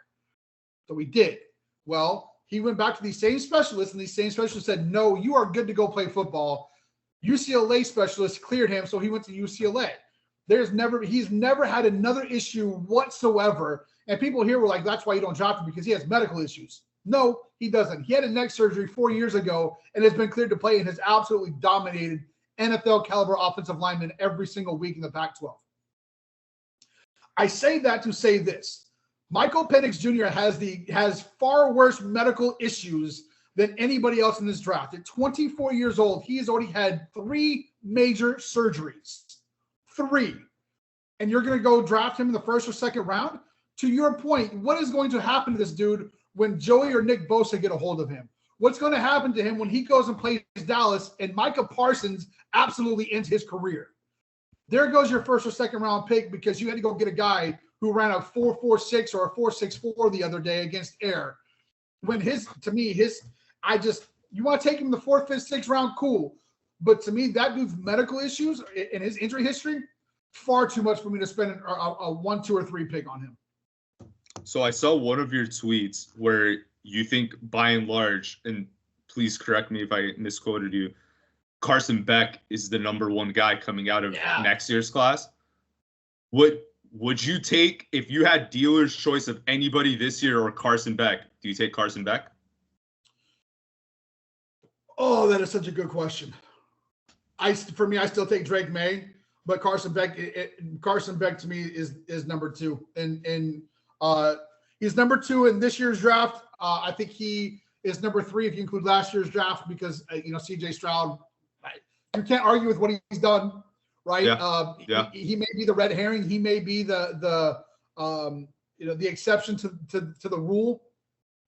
So he did. Well, he went back to these same specialists, and these same specialists said, no, you are good to go play football. UCLA specialist cleared him, so he went to UCLA. He's never had another issue whatsoever. And people here were like, that's why you don't draft him, because he has medical issues. No, he doesn't. He had a neck surgery 4 years ago and has been cleared to play and has absolutely dominated NFL caliber offensive linemen every single week in the Pac-12. I say that to say this. Michael Penix Jr. has far worse medical issues than anybody else in this draft. At 24 years old, he has already had 3 major surgeries. 3. And you're going to go draft him in the first or second round? to your point, what is going to happen to this dude when Joey or Nick Bosa get a hold of him? What's going to happen to him when he goes and plays Dallas and Micah Parsons absolutely ends his career? There goes your first or second round pick because you had to go get a guy who ran a 4.46 or a 4.64 the other day against air. When you want to take him the 4th, 5th, 6th round, cool. But to me, that dude's medical issues and his injury history, far too much for me to spend a 1, 2, or 3 pick on him. So I saw one of your tweets where you think, by and large, and please correct me if I misquoted you, Carson Beck is the number 1 guy coming out of next year's class. Would you take, if you had dealer's choice of anybody this year or Carson Beck, do you take Carson Beck? Oh, that is such a good question. For me, I still take Drake May, but Carson Beck to me is number 2, and he's number 2 in this year's draft. I think he is number 3 if you include last year's draft because CJ Stroud. You can't argue with what he's done, right? Yeah. He may be the red herring. He may be the exception to the rule.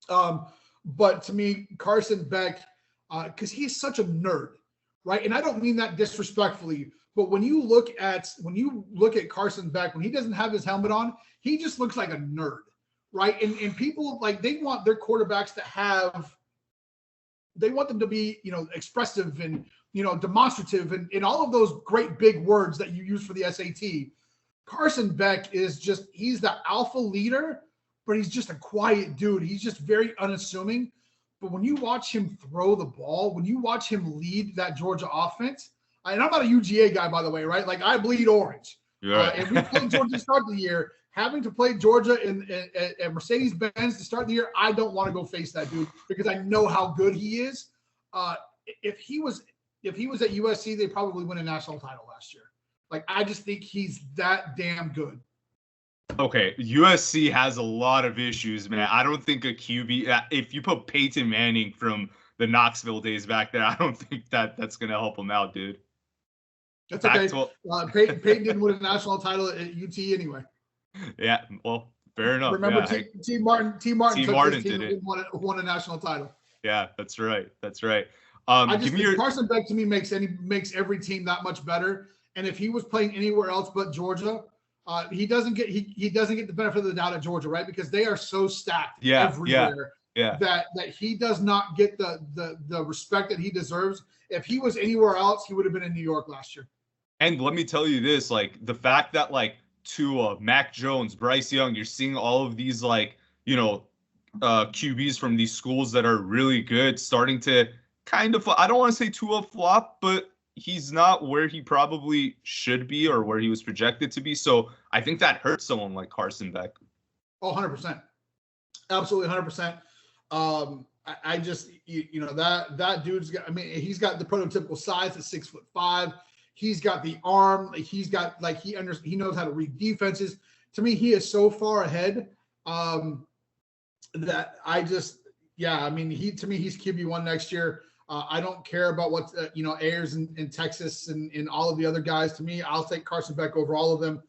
But to me, Carson Beck, because he's such a nerd, right? And I don't mean that disrespectfully, but when you look at Carson Beck, when he doesn't have his helmet on, he just looks like a nerd, right? And people they want their quarterbacks they want them to be, expressive and, demonstrative and all of those great big words that you use for the SAT. Carson Beck he's the alpha leader, but he's just a quiet dude. He's just very unassuming. But when you watch him throw the ball, when you watch him lead that Georgia offense, and I'm not a UGA guy, by the way, right? Like I bleed orange. Yeah. And we played Georgia to start the year. Having to play Georgia and Mercedes-Benz to start the year, I don't want to go face that dude because I know how good he is. If he was at USC, they probably win a national title last year. Like I just think he's that damn good. Okay, USC has a lot of issues, man. I don't think a QB, if you put Peyton Manning from the Knoxville days back there, I don't think that's going to help him out, dude. That's okay. Peyton didn't win a national title at UT anyway. Yeah, well, fair enough. Remember, T. Martin did it. Won a national title. Yeah, that's right. I just think Carson Beck to me makes every team that much better. And if he was playing anywhere else but Georgia, he doesn't get the benefit of the doubt at Georgia, right? Because they are so stacked everywhere that he does not get the respect that he deserves. If he was anywhere else, he would have been in New York last year. And let me tell you this, like the fact that like Tua, Mac Jones, Bryce Young, you're seeing all of these QBs from these schools that are really good starting to kind of, I don't want to say Tua flop, but he's not where he probably should be or where he was projected to be. So I think that hurts someone like Carson Beck. Oh, 100%. Absolutely 100%. I just, that dude's got, he's got the prototypical size at 6'5". He's got the arm. He's got he knows how to read defenses. To me, he is so far ahead that I just, he's QB1 next year. I don't care about what Ayers in Texas and all of the other guys. To me, I'll take Carson Beck over all of them.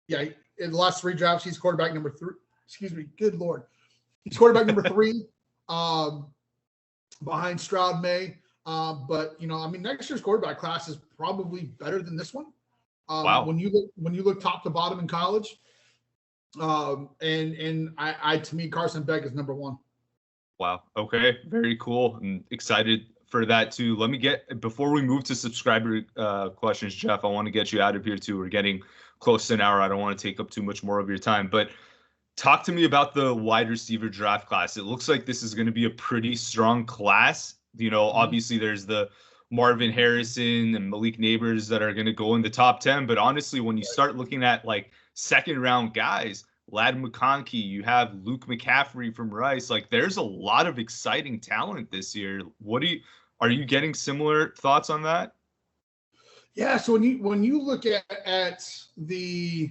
In the last 3 drafts, he's quarterback number 3. Excuse me, good Lord, he's quarterback number 3, behind Stroud May. But next year's quarterback class is probably better than this one. Wow. When you look top to bottom in college, to me, Carson Beck is number 1. Wow. Okay. Very cool. I'm excited for that too. Before we move to subscriber questions, Jeff, I want to get you out of here too. We're getting close to an hour. I don't want to take up too much more of your time, but talk to me about the wide receiver draft class. It looks like this is going to be a pretty strong class. Obviously there's the Marvin Harrison and Malik Neighbors that are going to go in the top 10. But honestly, when you start looking at like second round guys, Ladd McConkey, you have Luke McCaffrey from Rice. Like there's a lot of exciting talent this year. Are you getting similar thoughts on that? Yeah. So when you look at this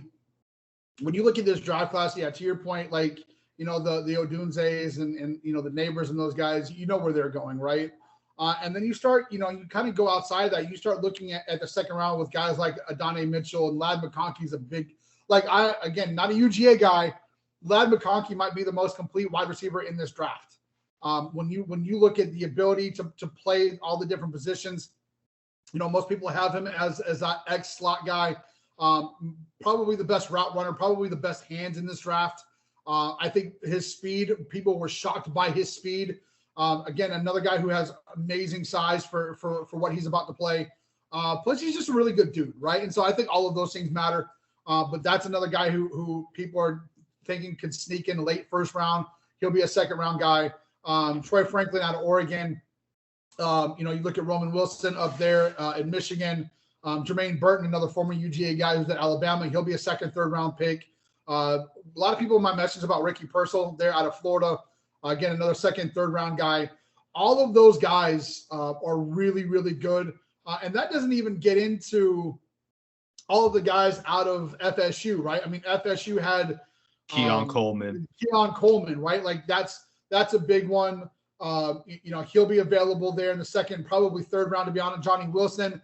draft class, to your point, the Odunzes and the Neighbors and those guys, where they're going, right? And then you start, you kind of go outside that. You start looking at the second round with guys like Adonai Mitchell and Ladd McConkey's a big again, not a UGA guy. Ladd McConkey might be the most complete wide receiver in this draft. When you look at the ability to play all the different positions, most people have him as that X slot guy. Probably the best route runner, probably the best hands in this draft. I think his speed, people were shocked by his speed. Again, another guy who has amazing size for what he's about to play. Plus, he's just a really good dude, right? And so I think all of those things matter. But that's another guy who people are thinking could sneak in late first round. He'll be a second round guy. Troy Franklin out of Oregon. You look at Roman Wilson up there in Michigan. Jermaine Burton, another former UGA guy who's at Alabama. He'll be a second, third round pick. A lot of people in my message about Ricky Purcell there out of Florida. Again, another second, third round guy. All of those guys are really, really good. And that doesn't even get into all of the guys out of FSU, right? I mean, FSU had Keon Coleman, right? Like that's a big one. He'll be available there in the second, probably third round, to be honest. Johnny Wilson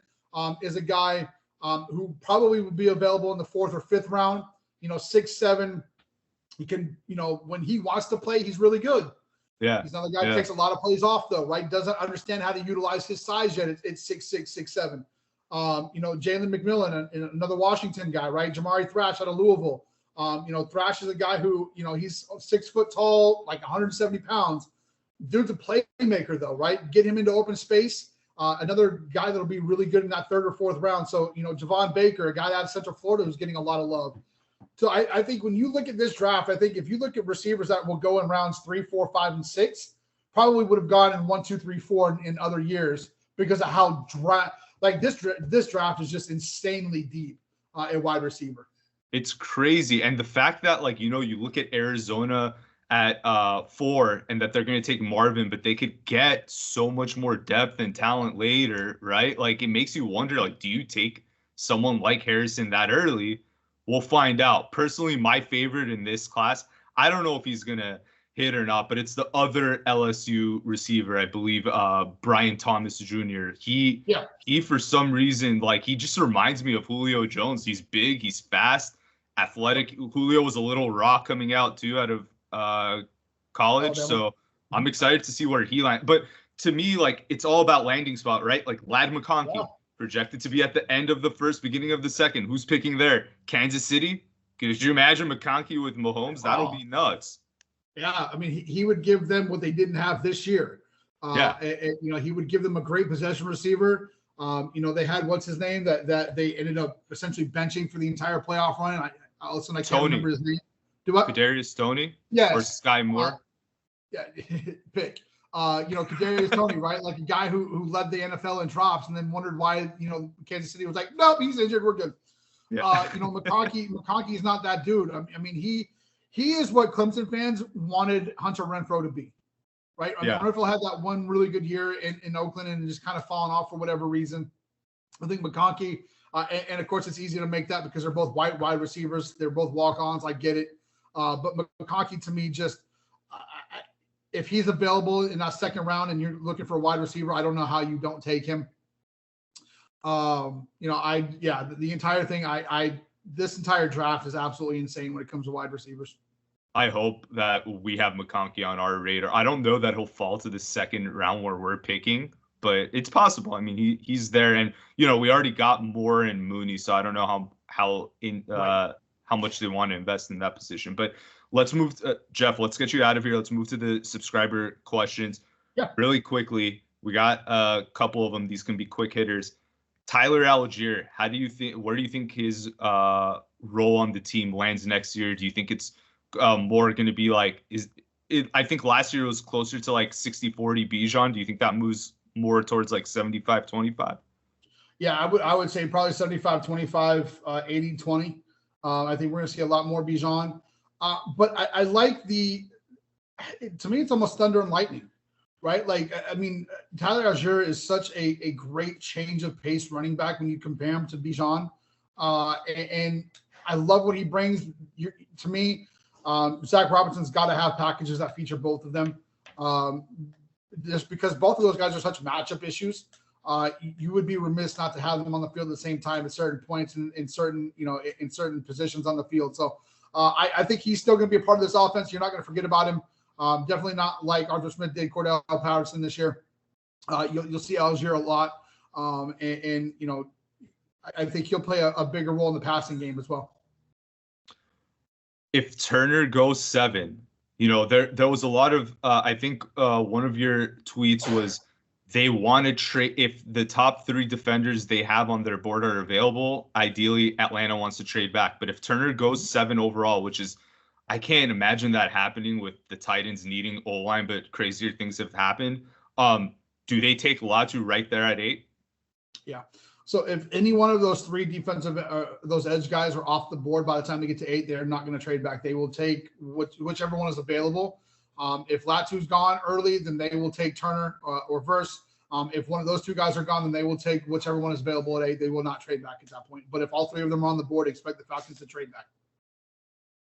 is a guy who probably would be available in the fourth or fifth round. 6'7". He can, when he wants to play, he's really good. Yeah. He's not a guy who takes a lot of plays off, though, right? Doesn't understand how to utilize his size yet. It's 6'6", 6'7". Jalen McMillan, another Washington guy, right? Jamari Thrash out of Louisville. Thrash is a guy who, he's 6 foot tall, like 170 pounds. Dude's a playmaker, though, right? Get him into open space. Another guy that'll be really good in that third or fourth round. So, Javon Baker, a guy out of Central Florida who's getting a lot of love. So I think when you look at this draft, I think if you look at receivers that will go in rounds 3, 4, 5, and 6, probably would have gone in 1, 2, 3, 4 in other years because of how this draft is just insanely deep at wide receiver. It's crazy. And the fact that, you look at Arizona at 4 and that they're going to take Marvin, but they could get so much more depth and talent later, right? It makes you wonder, do you take someone like Harrison that early? We'll find out. Personally, my favorite in this class, I don't know if he's going to hit or not, but it's the other LSU receiver, I believe, Brian Thomas Jr. He for some reason, he just reminds me of Julio Jones. He's big, he's fast, athletic. Julio was a little raw coming out too out of college. So I'm excited to see where he lands. But to me, it's all about landing spot, right? Ladd McConkey, projected to be at the end of the first, beginning of the second. Who's picking there? Kansas City? Could you imagine McConkey with Mahomes? That'll be nuts. Yeah, I mean, he would give them what they didn't have this year. He would give them a great possession receiver. They had what's his name that they ended up essentially benching for the entire playoff run. I can't remember his name. Kadarius Toney? Yes. Or Sky Moore? Pick. Kadarius Toney, right? Like a guy who led the NFL in drops and then wondered why, Kansas City was like, nope, he's injured, we're good. Yeah. McConkey is not that dude. I mean, he is what Clemson fans wanted Hunter Renfrow to be, right? Renfrow had that one really good year in Oakland and just kind of fallen off for whatever reason. I think McConkey, and of course it's easy to make that because they're both white wide receivers. They're both walk-ons. I get it. But McConkey to me just if he's available in that second round and you're looking for a wide receiver, I don't know how you don't take him. The entire thing, this entire draft is absolutely insane when it comes to wide receivers. I hope that we have McConkey on our radar. I don't know that he'll fall to the second round where we're picking, but it's possible. I mean, he's there, and we already got Moore and Mooney, so I don't know how much they want to invest in that position. But let's move to, Jeff, let's get you out of here. Let's move to the subscriber questions. Yeah. Really quickly. We got a couple of them. These can be quick hitters. Tyler Algier, where do you think his role on the team lands next year? Do you think it's more going to be I think last year it was closer to 60-40 Bijan. Do you think that moves more towards 75-25? Yeah, I would say probably 75-25, 80-20. I think we're going to see a lot more Bijan. But I like to me, it's almost thunder and lightning, right? Tyler Algier is such a great change of pace running back when you compare him to Bijan. And I love what he brings. To me, Zach Robinson's got to have packages that feature both of them. Just because both of those guys are such matchup issues. you would be remiss not to have them on the field at the same time at certain points in certain, in certain positions on the field. So I think he's still going to be a part of this offense. You're not going to forget about him. Definitely not like Arthur Smith did Cordell Patterson this year. You'll see Algier a lot. And I think he'll play a bigger role in the passing game as well. If Turner goes 7, there was a lot of, I think one of your tweets was they want to trade, if the top 3 defenders they have on their board are available, ideally Atlanta wants to trade back. But if Turner goes 7 overall, which is, I can't imagine that happening with the Titans needing O-line, but crazier things have happened. Do they take Latu right there at 8? Yeah. So if any one of those 3 defensive, those edge guys are off the board by the time they get to 8, they're not going to trade back. They will take whichever one is available. If Latu's gone early, then they will take Turner or Verse. If one of those 2 guys are gone, then they will take whichever one is available at 8. They will not trade back at that point. But if all 3 of them are on the board, expect the Falcons to trade back.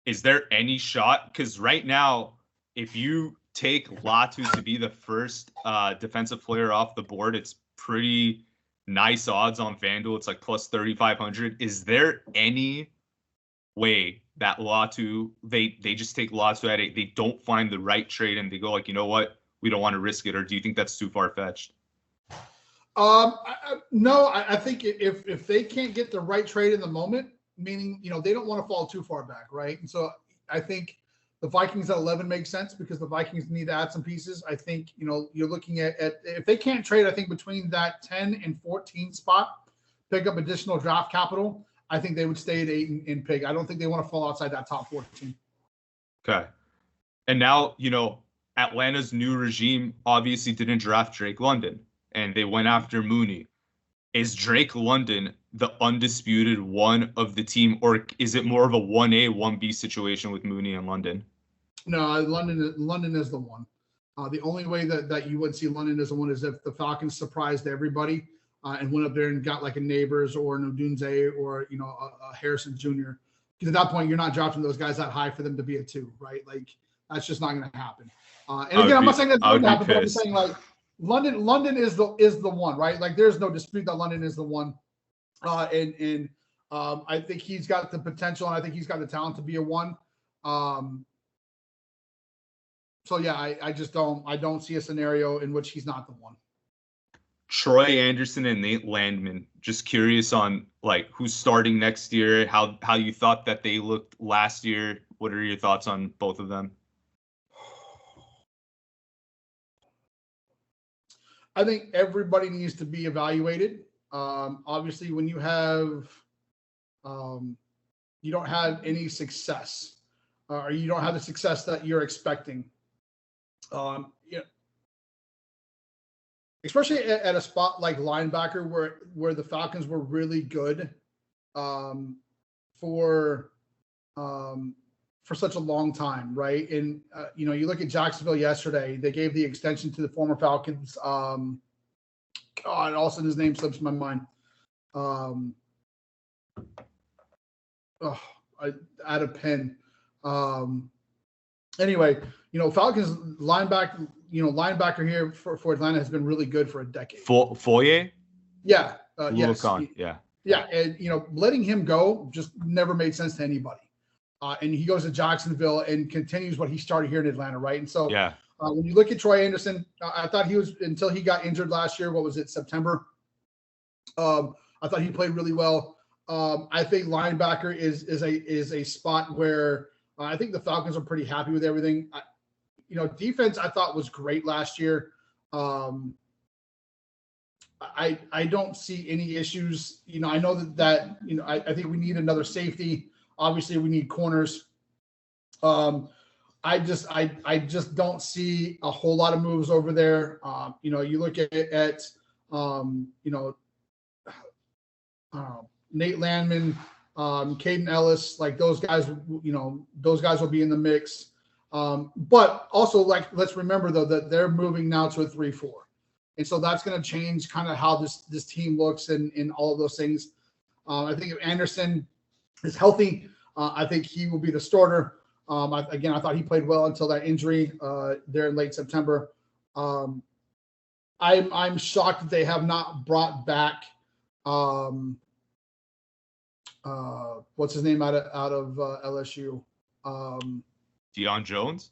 Is there any shot? Because right now, if you take Latu to be the first defensive player off the board, it's pretty nice odds on FanDuel. It's like plus 3,500. Is there any way that Latu, they just take Latu at 8, they don't find the right trade and they go like, you know what, we don't want to risk it? Or do you think that's too far-fetched? No, I think if they can't get the right trade in the moment, meaning, they don't want to fall too far back, right? And so I think the Vikings at 11 makes sense because the Vikings need to add some pieces. I think, you're looking at if they can't trade, I think between that 10 and 14 spot, pick up additional draft capital, I think they would stay at 8 and pick. I don't think they want to fall outside that top 14. Okay. And now, Atlanta's new regime obviously didn't draft Drake London, and they went after Mooney. Is Drake London the undisputed one of the team, or is it more of a 1A, 1B situation with Mooney and London? No, London is the one. The only way that you would see London as the one is if the Falcons surprised everybody and went up there and got like a Neighbors or an Odunze or, a Harrison Jr. Because at that point, you're not dropping those guys that high for them to be a 2, right? Like, that's just not going to happen. And again, I'm not saying that's going to happen, but I'm just saying, like, London is the one, right? Like, there's no dispute that London is the one. And I think he's got the potential, and I think he's got the talent to be a 1. So yeah, I don't see a scenario in which he's not the one. Troy Anderson and Nate Landman. Just curious on like who's starting next year, how you thought that they looked last year. What are your thoughts on both of them? I think everybody needs to be evaluated. Obviously, when you have, you don't have any success, or you don't have the success that you're expecting. Especially at a spot like linebacker where the Falcons were really good for such a long time, right? And you look at Jacksonville yesterday; they gave the extension to the former Falcons. God, all of a sudden his name slips my mind. I had a pen. Anyway, Falcons linebacker here for Atlanta has been really good for a decade. Foyer? Yeah. Yes. Yeah. Yeah. And, letting him go just never made sense to anybody. And he goes to Jacksonville and continues what he started here in Atlanta, right? And so yeah. When you look at Troy Anderson, I thought he was, until he got injured last year, what was it, September? I thought he played really well. I think linebacker is a spot where I think the Falcons are pretty happy with everything. Defense I thought was great last year. I don't see any issues. I know that I think we need another safety. Obviously, we need corners. I just don't see a whole lot of moves over there. You look at Nate Landman, Caden Ellis, like those guys will be in the mix. But also, like, let's remember though that they're moving now to a 3-4, and so that's going to change kind of how this team looks and all of those things. I think if Anderson is healthy, I think he will be the starter. I thought he played well until that injury there in late September. I'm shocked that they have not brought back what's his name out of LSU? Deion Jones?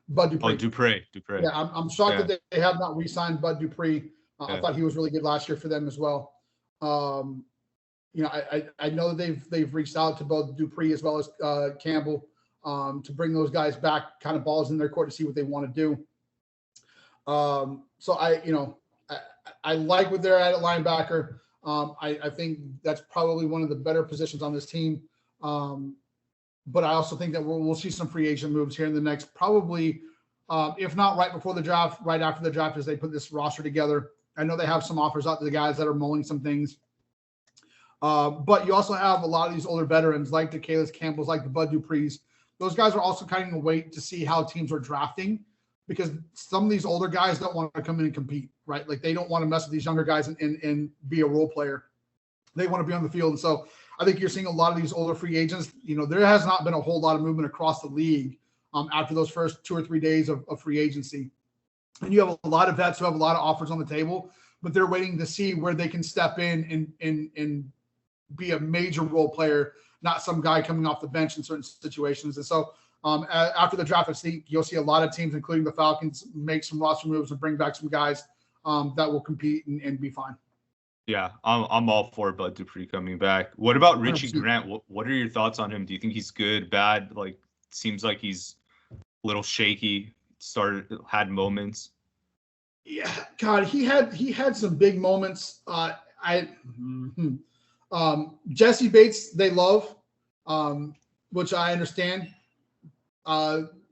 Bud Dupree. Oh, Dupree. Yeah, I'm shocked that they have not re-signed Bud Dupree. I thought he was really good last year for them as well. I know that they've reached out to both Dupree as well as Campbell to bring those guys back, kind of balls in their court to see what they want to do. So I like what they're at linebacker. I think that's probably one of the better positions on this team. But I also think that we'll see some free agent moves here in the next, probably, if not right before the draft, right after the draft, as they put this roster together. I know they have some offers out to the guys that are mulling some things. But you also have a lot of these older veterans like the Calais Campbells, like the Bud Duprees. Those guys are also kind of wait to see how teams are drafting, because some of these older guys don't want to come in and compete, right? Like they don't want to mess with these younger guys and be a role player. They want to be on the field. And so I think you're seeing a lot of these older free agents. There has not been a whole lot of movement across the league after those first 2 or 3 days of free agency. And you have a lot of vets who have a lot of offers on the table, but they're waiting to see where they can step in and be a major role player, not some guy coming off the bench in certain situations. And so after the draft, I think you'll see a lot of teams, including the Falcons, make some roster moves and bring back some guys that will compete and be fine. Yeah, I'm all for Bud Dupree coming back. What about Richie Grant? What are your thoughts on him? Do you think he's good, bad? Like, seems like he's a little shaky. Had moments. Yeah, God, he had some big moments. Jesse Bates, they love, which I understand.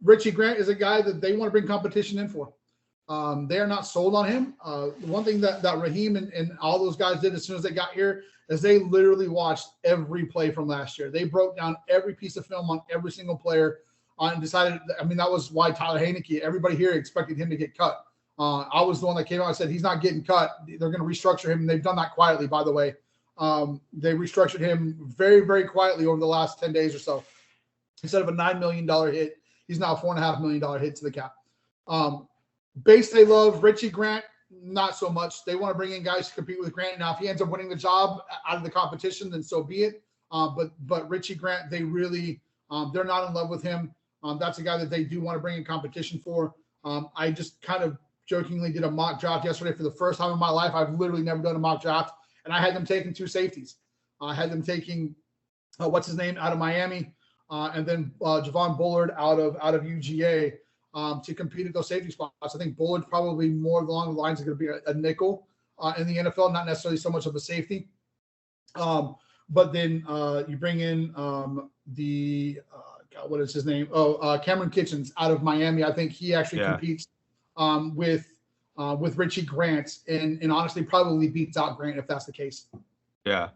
Richie Grant is a guy that they want to bring competition in for. They are not sold on him. One thing that Raheem and all those guys did as soon as they got here is they literally watched every play from last year. They broke down every piece of film on every single player and decided, that was why Tyler Heineke, everybody here expected him to get cut. I was the one that came out and said, he's not getting cut. They're going to restructure him. And they've done that quietly, by the way. They restructured him very, very quietly over the last 10 days or so. Instead of a $9 million hit, he's now a $4.5 million hit to the cap. Bates, they love. Richie Grant, not so much. They want to bring in guys to compete with Grant. Now, if he ends up winning the job out of the competition, then so be it. But Richie Grant, they really, they're not in love with him. That's a guy that they do want to bring in competition for. I just kind of jokingly did a mock draft yesterday for the first time in my life. I've literally never done a mock draft. And I had them taking 2 safeties. I had them taking, what's his name, out of Miami, and then Javon Bullard out of UGA to compete at those safety spots. I think Bullard probably more along the lines is going to be a nickel in the NFL, not necessarily so much of a safety. But then you bring in what is his name? Cameron Kitchens out of Miami. I think he actually competes with Richie Grant and honestly probably beats out Grant if that's the case. Yeah.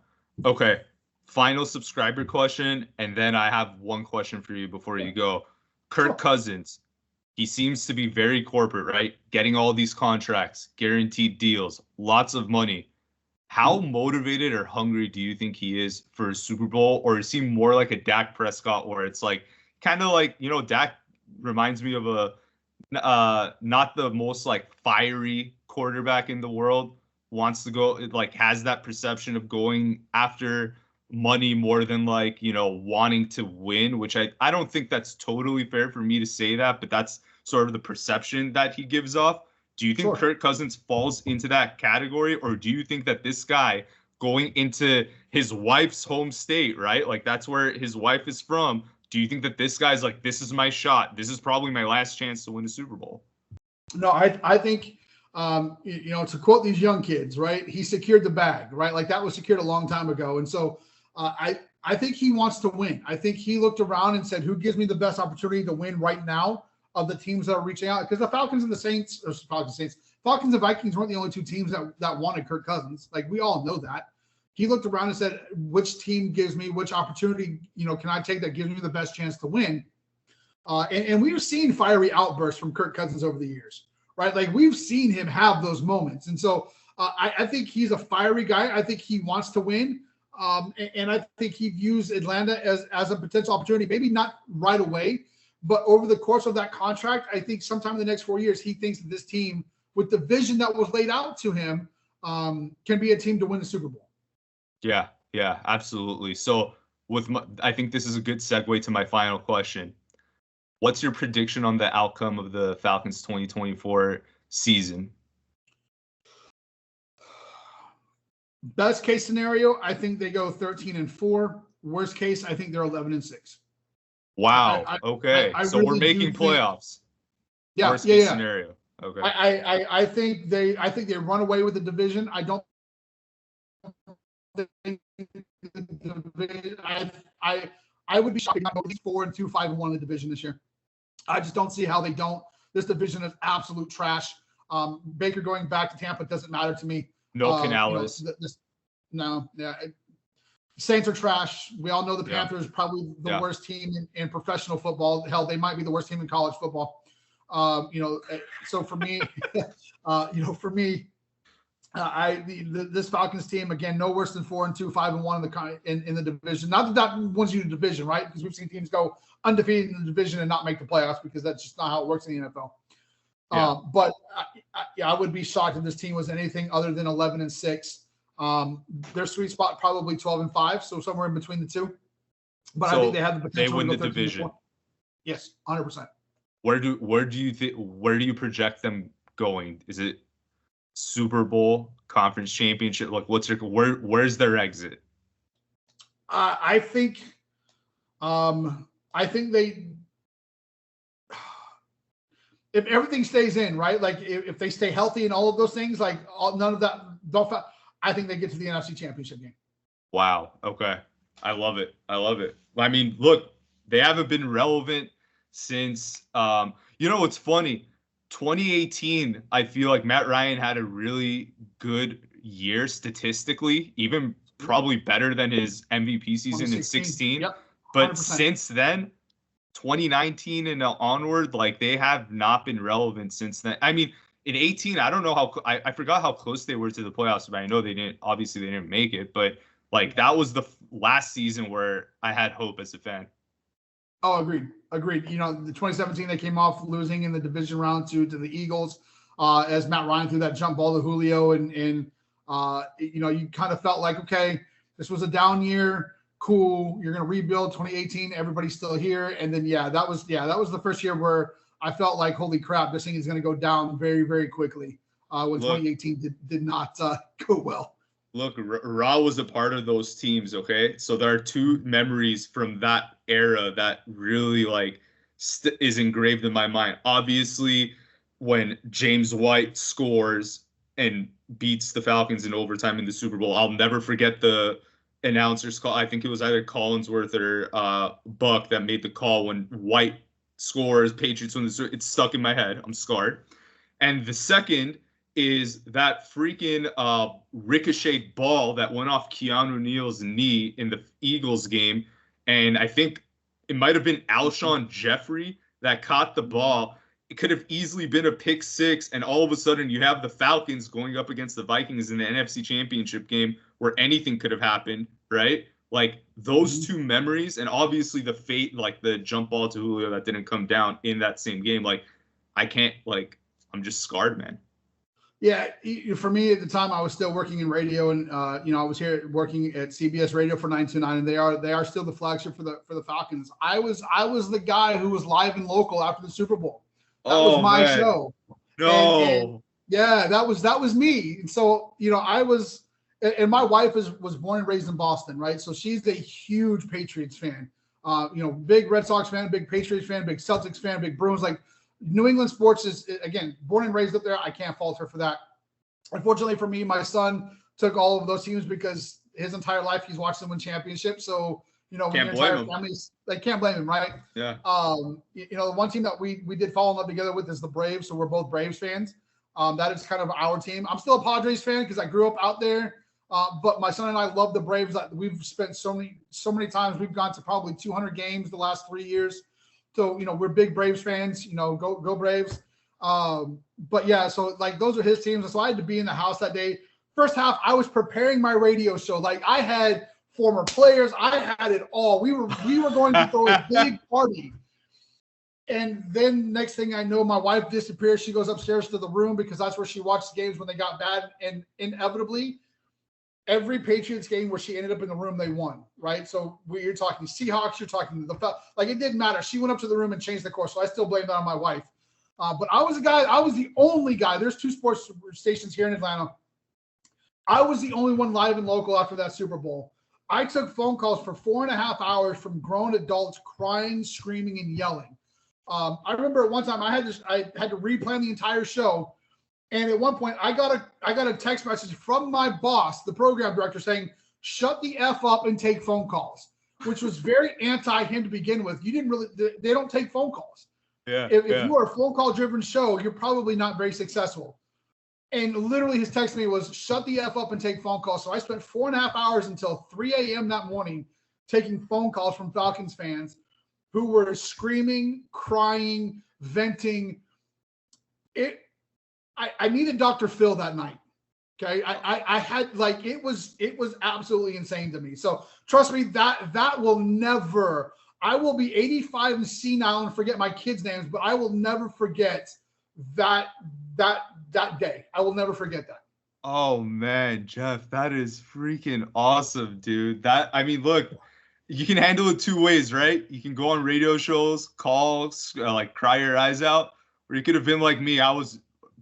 Okay. Final subscriber question, and then I have one question for you before you go. Kirk Cousins, he seems to be very corporate, right? Getting all these contracts, guaranteed deals, lots of money. How motivated or hungry do you think he is for a Super Bowl? Or is he more like a Dak Prescott, where it's like kind of like, Dak reminds me of a not the most like fiery quarterback in the world, wants to go, like has that perception of going after money more than like, wanting to win, which I don't think that's totally fair for me to say that, but that's sort of the perception that he gives off. Do you think Kirk Cousins falls into that category, or do you think that this guy going into his wife's home state, right? Like that's where his wife is from. Do you think that this guy's like, this is my shot, this is probably my last chance to win a Super Bowl? No, I think, to quote these young kids, right? He secured the bag, right? Like that was secured a long time ago. And so I think he wants to win. I think he looked around and said, who gives me the best opportunity to win right now of the teams that are reaching out? Because the Falcons and the Vikings weren't the only 2 teams that wanted Kirk Cousins. Like we all know that. He looked around and said, which team gives me which opportunity, can I take that gives me the best chance to win? And we've seen fiery outbursts from Kirk Cousins over the years, right? Like we've seen him have those moments. And so I think he's a fiery guy. I think he wants to win. And I think he views Atlanta as a potential opportunity, maybe not right away, but over the course of that contract, I think sometime in the next 4 years, he thinks that this team with the vision that was laid out to him, can be a team to win the Super Bowl. Yeah, absolutely. So I think this is a good segue to my final question. What's your prediction on the outcome of the Falcons 2024 season? Best case scenario, I think they go 13-4. Worst case, I think they're 11-6. Wow. Okay. So really we're making playoffs. Yeah. Worst case scenario. Okay. I think they run away with the division. I don't think I would be shocked if they go 4-2, 5-1 in the division this year. I just don't see how they don't. This division is absolute trash. Baker going back to Tampa doesn't matter to me. No Canales. Saints are trash. We all know the Panthers probably the worst team in professional football. Hell, they might be the worst team in college football. So for me, this Falcons team, again, no worse than 4-2, 5-1 in the division. Not that wins you the division, right? Because we've seen teams go undefeated in the division and not make the playoffs, because that's just not how it works in the NFL. But I would be shocked if this team was anything other than 11-6. Their sweet spot probably 12-5, so somewhere in between the two. But I think they have the potential to win to the division. Yes, 100%. Where do you project them going? Is it Super Bowl, conference championship? Like, where's their exit? I think they, if everything stays in, right? Like if they stay healthy and all of those things, like none of that, I think they get to the NFC Championship game. Wow. Okay. I love it. I mean, look, they haven't been relevant since, it's funny. 2018, I feel like Matt Ryan had a really good year statistically, even probably better than his MVP season in 16. Yep, but since then, 2019 and onward, like they have not been relevant since then. I mean, in 18, I don't know how I forgot how close they were to the playoffs, but I know they didn't make it. But like that was the last season where I had hope as a fan. Oh, agreed. The 2017 they came off losing in the division round to the Eagles, as Matt Ryan threw that jump ball to Julio, and you kind of felt like, okay, this was a down year. Cool, you're gonna rebuild. 2018, everybody's still here, and then that was the first year where I felt like, holy crap, this thing is gonna go down very, very quickly. When 2018 did not go well. Look, Ra was a part of those teams. Okay, so there are two memories from that era that really is engraved in my mind. Obviously, when James White scores and beats the Falcons in overtime in the Super Bowl, I'll never forget the announcer's call. I think it was either Collinsworth or Buck that made the call when White scores, Patriots win the. It's stuck in my head. I'm scarred. And the second is that freaking ricochet ball that went off Keanu Neal's knee in the Eagles game. And I think it might have been Alshon Jeffrey that caught the ball. It could have easily been a pick six, and all of a sudden you have the Falcons going up against the Vikings in the NFC Championship game where anything could have happened, right? Like those two memories, and obviously the fate, like the jump ball to Julio that didn't come down in that same game. Like I'm just scarred, man. Yeah, for me at the time, I was still working in radio, and I was here working at CBS Radio for 929, and they are still the flagship for the Falcons. I was the guy who was live and local after the Super Bowl. That was my show. No. And that was me. And so I was, and my wife was born and raised in Boston, right? So she's a huge Patriots fan. Big Red Sox fan, big Patriots fan, big Celtics fan, big Bruins. Like New England sports is, again, born and raised up there. I can't fault her for that. Unfortunately for me, my son took all of those teams because his entire life he's watched them win championships. So, when your entire family's, like, can't blame him, right? Yeah. The one team that we did fall in love together with is the Braves. So we're both Braves fans. That is kind of our team. I'm still a Padres fan because I grew up out there. But my son and I love the Braves. We've spent so many times. We've gone to probably 200 games the last 3 years. So, we're big Braves fans, go Braves. But yeah, so like those are his teams. So I had to be in the house that day. First half, I was preparing my radio show. Like I had former players. I had it all. We were going to throw a big party. And then next thing I know, my wife disappears. She goes upstairs to the room because that's where she watched games when they got bad. And inevitably, every Patriots game where she ended up in the room, they won, right? So you're talking Seahawks, you're talking like it didn't matter. She went up to the room and changed the course. So I still blame that on my wife. But I was the only guy. There's 2 sports stations here in Atlanta. I was the only one live and local after that Super Bowl. I took phone calls for 4.5 hours from grown adults crying, screaming, and yelling. I remember at one time I had to replan the entire show, and at one point I got a text message from my boss, the program director, saying, "Shut the F up and take phone calls," which was very anti him to begin with. They don't take phone calls. Yeah. If you are a phone call driven show, you're probably not very successful. And literally his text to me was, "Shut the F up and take phone calls." So I spent 4.5 hours until 3 a.m. that morning taking phone calls from Falcons fans who were screaming, crying, venting. I needed Dr. Phil that night. Okay. I had, like, it was absolutely insane to me. So trust me, that will never, I will be 85 and senile and forget my kids' names, but I will never forget that day. I will never forget that. Oh man, Jeff, that is freaking awesome, dude. Look, you can handle it 2 ways, right? You can go on radio shows, call, like cry your eyes out, or you could have been like me. I was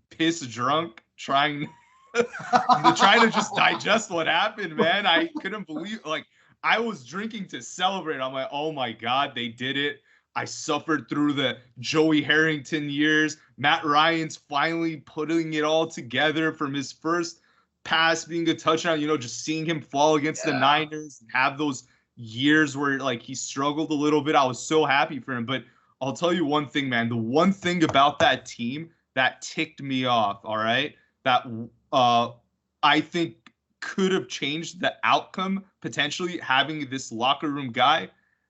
pissed drunk, trying to just digest what happened, man. I couldn't believe, like, I was drinking to celebrate. I'm like, oh my God, they did it. I suffered through the Joey Harrington years. Matt Ryan's finally putting it all together from his first pass being a touchdown, just seeing him fall against the Niners and have those years where, like, he struggled a little bit. I was so happy for him. But I'll tell you one thing, man. The one thing about that team that ticked me off, all right, that I think could have changed the outcome, potentially having this locker room guy.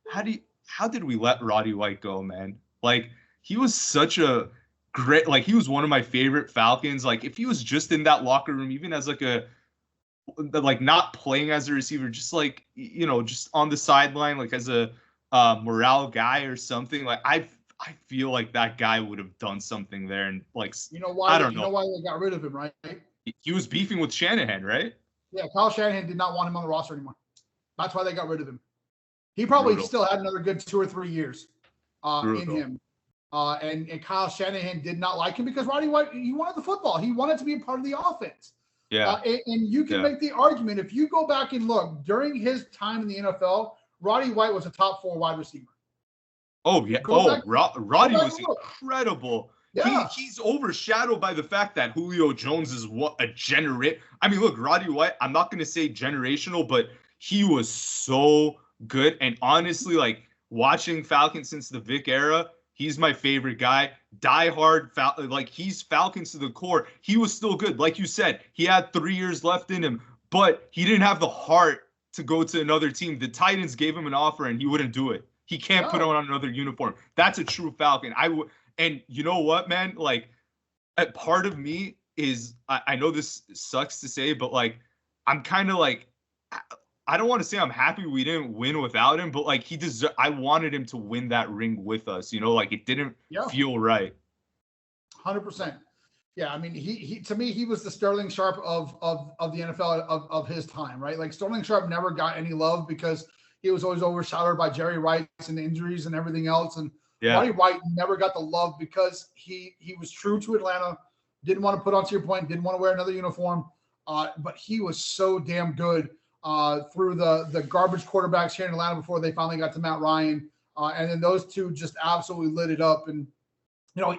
How did we let Roddy White go, man? Like, he was such a great, like, he was one of my favorite Falcons. Like, if he was just in that locker room, even as like not playing as a receiver, just like, just on the sideline, like as a morale guy or something, like I feel like that guy would have done something there. And like, why? I don't know why they got rid of him, right? He was beefing with Shanahan, right? Yeah, Kyle Shanahan did not want him on the roster anymore. That's why they got rid of him. He probably still had another good 2 or 3 years in him. And Kyle Shanahan did not like him because Roddy White, he wanted the football. He wanted to be a part of the offense. Yeah. And you can make the argument, if you go back and look, during his time in the NFL, Roddy White was a top 4 wide receiver. Oh, yeah. Roddy was incredible. Yeah. He's overshadowed by the fact that Julio Jones is a generate. I mean, look, Roddy White, I'm not going to say generational, but he was so good. And honestly, like, watching Falcons since the Vic era, he's my favorite guy. Die hard, like, he's Falcons to the core. He was still good. Like you said, he had 3 years left in him, but he didn't have the heart to go to another team. The Titans gave him an offer and he wouldn't do it. He can't put on another uniform. That's a true Falcon. And you know what, man? Like, a part of me is, I know this sucks to say, but like, I'm kind of like, I don't want to say I'm happy we didn't win without him, but like, I wanted him to win that ring with us, like, it didn't feel right. 100%. Yeah. I mean, he to me, he was the Sterling Sharp of the NFL of his time, right? Like, Sterling Sharp never got any love because he was always overshadowed by Jerry Rice and injuries and everything else. And Roddy White never got the love because he was true to Atlanta, didn't want to put on, to your point, didn't want to wear another uniform. But he was so damn good through the garbage quarterbacks here in Atlanta before they finally got to Matt Ryan. And then those two just absolutely lit it up. And,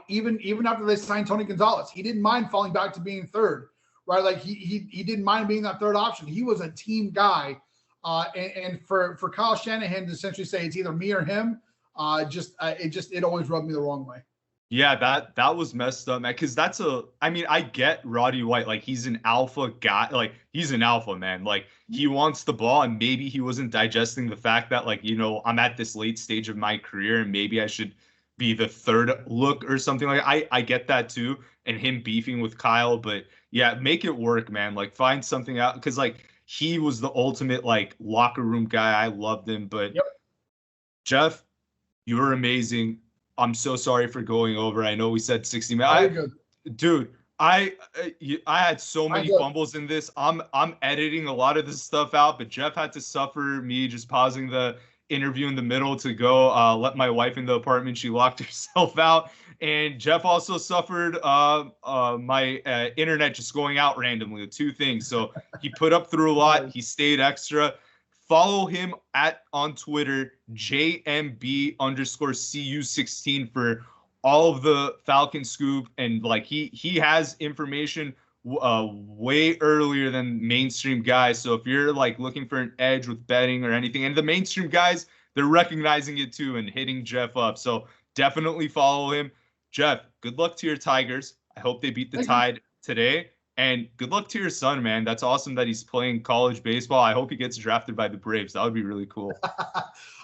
even after they signed Tony Gonzalez, he didn't mind falling back to being third, right? Like, he didn't mind being that third option. He was a team guy. And for Kyle Shanahan to essentially say it's either me or him, it always rubbed me the wrong way. Yeah, that was messed up, man. Because I get Roddy White, like, he's an alpha guy, like, he's an alpha, man. Like, he wants the ball, and maybe he wasn't digesting the fact that, like, I'm at this late stage of my career, and maybe I should be the third look or something. Like, I get that too, and him beefing with Kyle, but yeah, make it work, man. Like, find something out, because like, he was the ultimate, like, locker room guy. I loved him. But Jeff, you were amazing. I'm so sorry for going over. I know we said 60 Oh, you're minutes. good. Dude, I had so many good. fumbles in this. I'm editing a lot of this stuff out, but Jeff had to suffer me just pausing the interview in the middle to go let my wife in the apartment. She locked herself out. And Jeff also suffered my internet just going out randomly, the two things. So he put up through a lot. He stayed extra. Follow him on Twitter, JMB_CU16 for all of the Falcon scoop. And like he has information way earlier than mainstream guys. So if you're like looking for an edge with betting or anything, and the mainstream guys, they're recognizing it too and hitting Jeff up. So definitely follow him. Jeff, good luck to your Tigers. I hope they beat the Tide today. And good luck to your son, man. That's awesome that he's playing college baseball. I hope he gets drafted by the Braves. That would be really cool.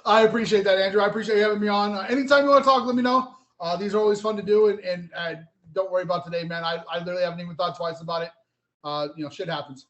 I appreciate that, Andrew. I appreciate you having me on. Anytime you want to talk, let me know. These are always fun to do. And don't worry about today, man. I literally haven't even thought twice about it. Shit happens.